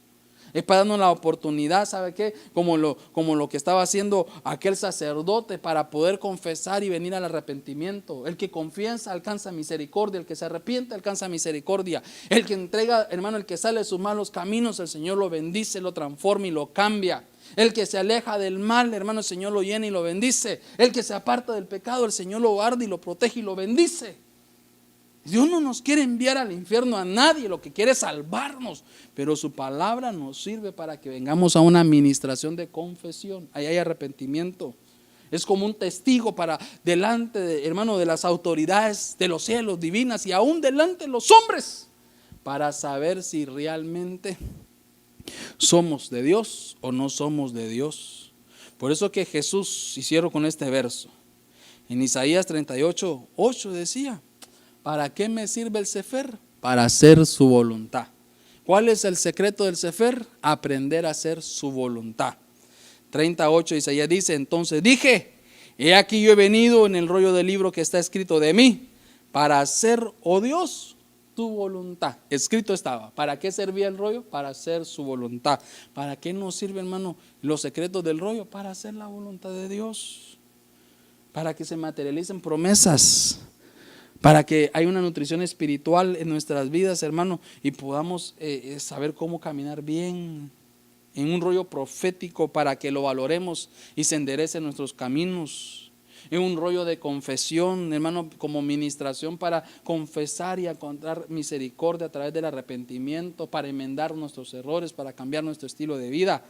Es para darnos la oportunidad, ¿sabe qué? Como lo que estaba haciendo aquel sacerdote para poder confesar y venir al arrepentimiento. El que confiesa alcanza misericordia, el que se arrepiente alcanza misericordia. El que entrega, hermano, el que sale de sus malos caminos, el Señor lo bendice, lo transforma y lo cambia. El que se aleja del mal, hermano, el Señor lo llena y lo bendice. El que se aparta del pecado, el Señor lo guarda y lo protege y lo bendice. Dios no nos quiere enviar al infierno a nadie, lo que quiere es salvarnos, pero su palabra nos sirve para que vengamos a una administración de confesión. Ahí hay arrepentimiento. Es como un testigo para delante de, hermano, de las autoridades de los cielos divinas y aún delante de los hombres, para saber si realmente somos de Dios o no somos de Dios. Por eso que Jesús, y cierro con este verso, En Isaías 38:8 decía: ¿para qué me sirve el Sefer? Para hacer su voluntad. ¿Cuál es el secreto del Sefer? Aprender a hacer su voluntad. 38 Isaías dice: entonces dije, he aquí yo he venido en el rollo del libro que está escrito de mí, para hacer, oh Dios, tu voluntad. Escrito estaba. ¿Para qué servía el rollo? Para hacer su voluntad. ¿Para qué nos sirve, hermano, los secretos del rollo? Para hacer la voluntad de Dios, para que se materialicen promesas, para que haya una nutrición espiritual en nuestras vidas, hermano, y podamos saber cómo caminar bien en un rollo profético, para que lo valoremos y se enderecen nuestros caminos. En un rollo de confesión, hermano, como ministración para confesar y encontrar misericordia a través del arrepentimiento, para enmendar nuestros errores, para cambiar nuestro estilo de vida.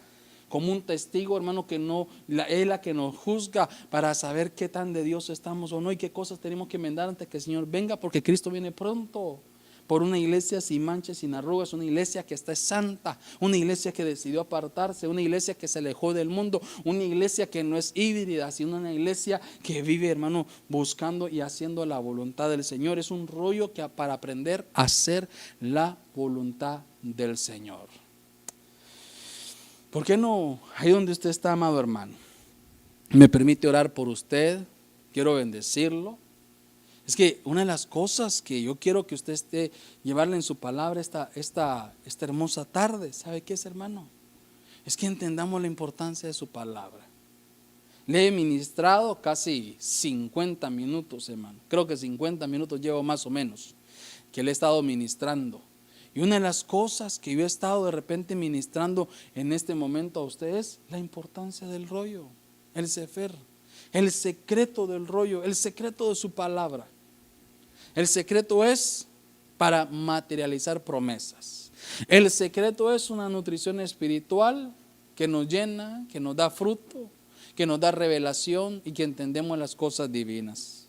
Como un testigo, hermano, que no es la que nos juzga, para saber qué tan de Dios estamos o no y qué cosas tenemos que enmendar antes que el Señor venga, porque Cristo viene pronto. Por una iglesia sin manchas, sin arrugas, una iglesia que está santa, una iglesia que decidió apartarse, una iglesia que se alejó del mundo, una iglesia que no es híbrida, sino una iglesia que vive, hermano, buscando y haciendo la voluntad del Señor. Es un rollo que para aprender a hacer la voluntad del Señor. ¿Por qué no? Ahí donde usted está, amado hermano, me permite orar por usted. Quiero bendecirlo. Es que una de las cosas que yo quiero que usted esté llevarle en su palabra esta hermosa tarde, ¿sabe qué es, hermano? Es que entendamos la importancia de su palabra. Le he ministrado casi 50 minutos, hermano. Creo que 50 minutos llevo más o menos que le he estado ministrando. Y una de las cosas que yo he estado de repente ministrando en este momento a usted es la importancia del rollo, el Sefer, el secreto del rollo, el secreto de su palabra. El secreto es para materializar promesas. El secreto es una nutrición espiritual que nos llena, que nos da fruto, que nos da revelación y que entendemos las cosas divinas.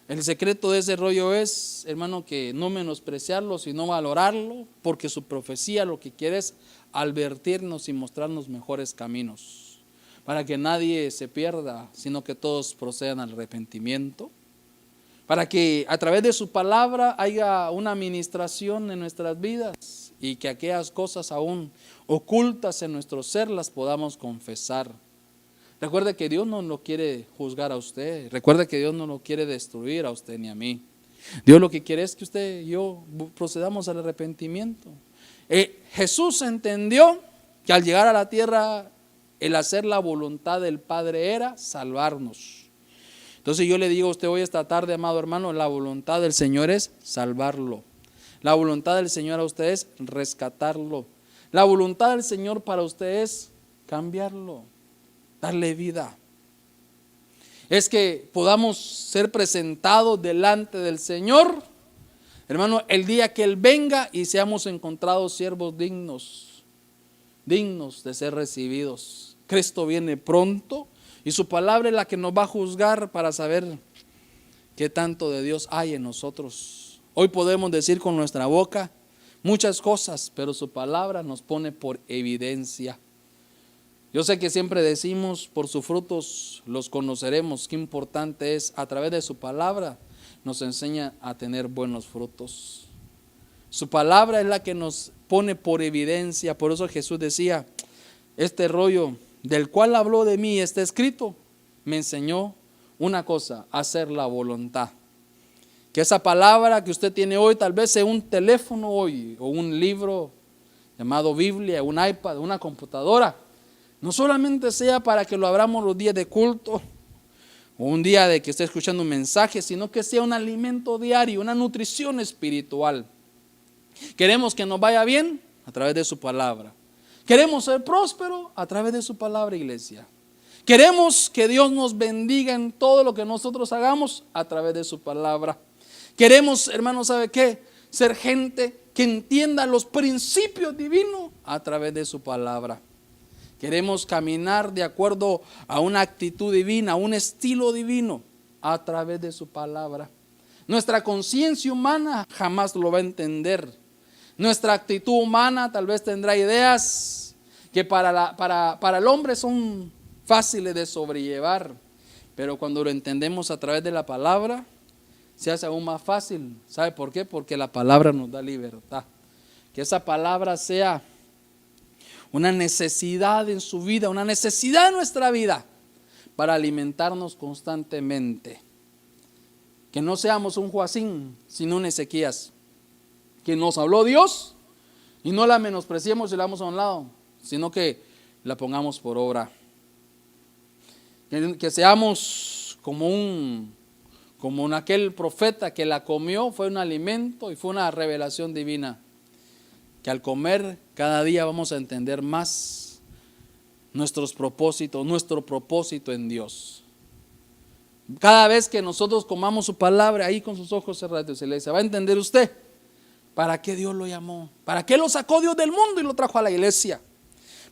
El secreto de ese rollo es, hermano, que no menospreciarlo, sino valorarlo, porque su profecía lo que quiere es advertirnos y mostrarnos mejores caminos, para que nadie se pierda, sino que todos procedan al arrepentimiento. Para que a través de su palabra haya una administración en nuestras vidas y que aquellas cosas aún ocultas en nuestro ser las podamos confesar. Recuerde que Dios no lo quiere juzgar a usted. Recuerde que Dios no lo quiere destruir a usted ni a mí. Dios lo que quiere es que usted y yo procedamos al arrepentimiento. Jesús entendió que al llegar a la tierra, el hacer la voluntad del Padre era salvarnos. Entonces yo le digo a usted hoy esta tarde, amado hermano, la voluntad del Señor es salvarlo. La voluntad del Señor a usted es rescatarlo. La voluntad del Señor para usted es cambiarlo, darle vida. Es que podamos ser presentados delante del Señor, hermano, el día que Él venga y seamos encontrados siervos dignos de ser recibidos. Cristo viene pronto. Y su palabra es la que nos va a juzgar para saber qué tanto de Dios hay en nosotros. Hoy podemos decir con nuestra boca muchas cosas, pero su palabra nos pone por evidencia. Yo sé que siempre decimos, por sus frutos los conoceremos. Qué importante es, a través de su palabra nos enseña a tener buenos frutos. Su palabra es la que nos pone por evidencia. Por eso Jesús decía, este rollo del cual habló de mí está escrito, me enseñó una cosa, hacer la voluntad. Que esa palabra que usted tiene hoy, tal vez sea un teléfono hoy, o un libro llamado Biblia, un iPad, una computadora, no solamente sea para que lo abramos los días de culto, o un día de que esté escuchando un mensaje, sino que sea un alimento diario, una nutrición espiritual. Queremos que nos vaya bien a través de su palabra. Queremos ser prósperos a través de su palabra, iglesia. Queremos que Dios nos bendiga en todo lo que nosotros hagamos a través de su palabra. Queremos, hermanos, ¿sabe qué? Ser gente que entienda los principios divinos a través de su palabra. Queremos caminar de acuerdo a una actitud divina, a un estilo divino a través de su palabra. Nuestra conciencia humana jamás lo va a entender. Nuestra actitud humana tal vez tendrá ideas que para el hombre son fáciles de sobrellevar, Pero cuando lo entendemos a través de la palabra, se hace aún más fácil. ¿Sabe por qué? Porque la palabra nos da libertad. Que esa palabra sea una necesidad en su vida, una necesidad en nuestra vida para alimentarnos constantemente. Que no seamos un Joacín, sino un Ezequías. Que nos habló Dios y no la menospreciemos y la damos a un lado, sino que la pongamos por obra. Que seamos como aquel profeta que la comió, fue un alimento y fue una revelación divina. Que al comer cada día vamos a entender más nuestro propósito en Dios. Cada vez que nosotros comamos su palabra ahí con sus ojos cerrados, se va a entender usted para qué Dios lo llamó, para qué lo sacó Dios del mundo y lo trajo a la iglesia,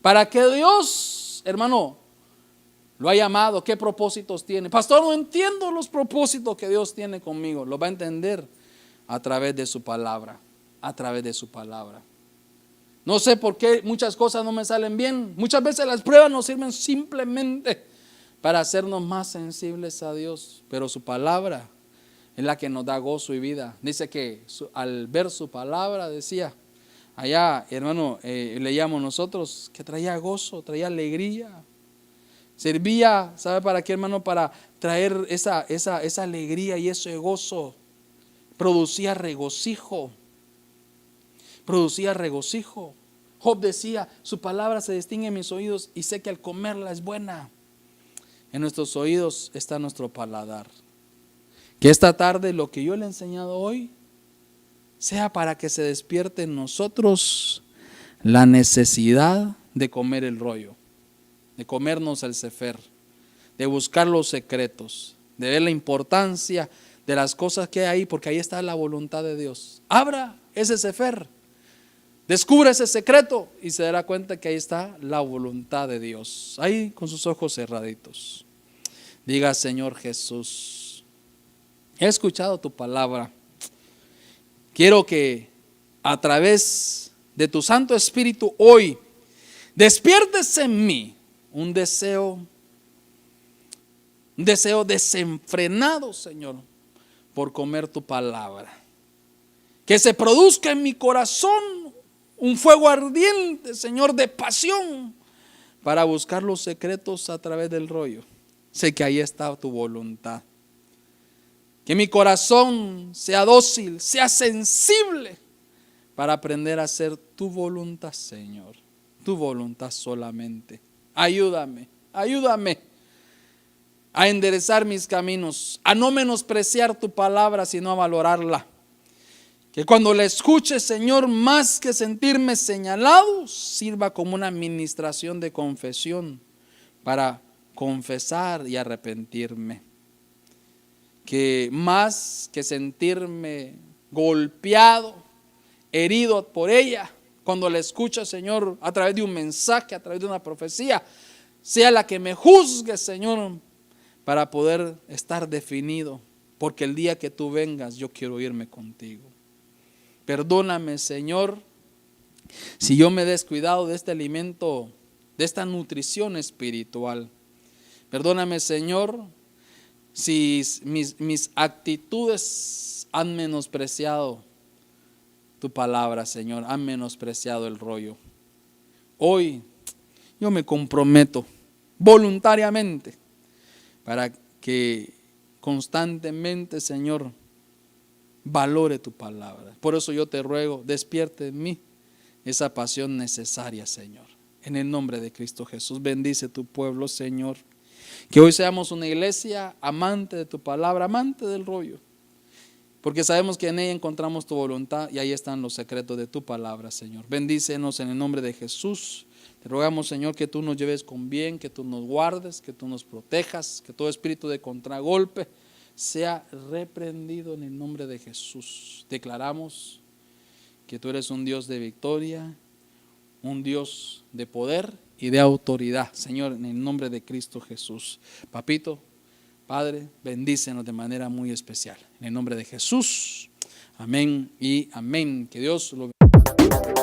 para qué Dios, hermano, lo ha llamado, qué propósitos tiene. Pastor, no entiendo los propósitos que Dios tiene conmigo. Lo va a entender a través de su palabra, a través de su palabra. No sé por qué muchas cosas no me salen bien. Muchas veces las pruebas nos sirven simplemente para hacernos más sensibles a Dios, pero su palabra es la que nos da gozo y vida. Dice que al ver su palabra, decía allá, hermano, leíamos nosotros que traía gozo, traía alegría. Servía, ¿sabe para qué, hermano? Para traer esa alegría y ese gozo. Producía regocijo. Job decía, su palabra se distingue en mis oídos y sé que al comerla es buena. En nuestros oídos está nuestro paladar. Que esta tarde lo que yo le he enseñado hoy sea para que se despierte en nosotros la necesidad de comer el rollo, de comernos el sefer, de buscar los secretos, de ver la importancia de las cosas que hay ahí, porque ahí está la voluntad de Dios. Abra ese sefer, descubra ese secreto y se dará cuenta que ahí está la voluntad de Dios. Ahí con sus ojos cerraditos. Diga, Señor Jesús, he escuchado tu palabra. Quiero que a través de tu Santo Espíritu hoy despiertes en mí un deseo desenfrenado, Señor, por comer tu palabra. Que se produzca en mi corazón un fuego ardiente, Señor, de pasión para buscar los secretos a través del rollo. Sé que ahí está tu voluntad. Que mi corazón sea dócil, sea sensible para aprender a hacer tu voluntad, Señor. Tu voluntad solamente. Ayúdame a enderezar mis caminos, a no menospreciar tu palabra, sino a valorarla. Que cuando la escuche, Señor, más que sentirme señalado, sirva como una administración de confesión para confesar y arrepentirme. Que más que sentirme golpeado, herido por ella, cuando la escuche, Señor, a través de un mensaje, a través de una profecía, sea la que me juzgue, Señor, para poder estar definido, porque el día que tú vengas yo quiero irme contigo. Perdóname, Señor, si yo me he descuidado de este alimento, de esta nutrición espiritual. Perdóname, Señor, si mis actitudes han menospreciado tu palabra, Señor, han menospreciado el rollo. Hoy yo me comprometo voluntariamente para que constantemente, Señor, valore tu palabra. Por eso yo te ruego, despierte en mí esa pasión necesaria, Señor. En el nombre de Cristo Jesús, bendice tu pueblo, Señor. Que hoy seamos una iglesia amante de tu palabra, amante del rollo. Porque sabemos que en ella encontramos tu voluntad y ahí están los secretos de tu palabra, Señor. Bendícenos en el nombre de Jesús. Te rogamos, Señor, que tú nos lleves con bien, que tú nos guardes, que tú nos protejas, que todo espíritu de contragolpe sea reprendido en el nombre de Jesús. Declaramos que tú eres un Dios de victoria, un Dios de poder y de autoridad, Señor, en el nombre de Cristo Jesús. Papito, Padre, bendícenos de manera muy especial. En el nombre de Jesús, amén y amén. Que Dios lo bendiga.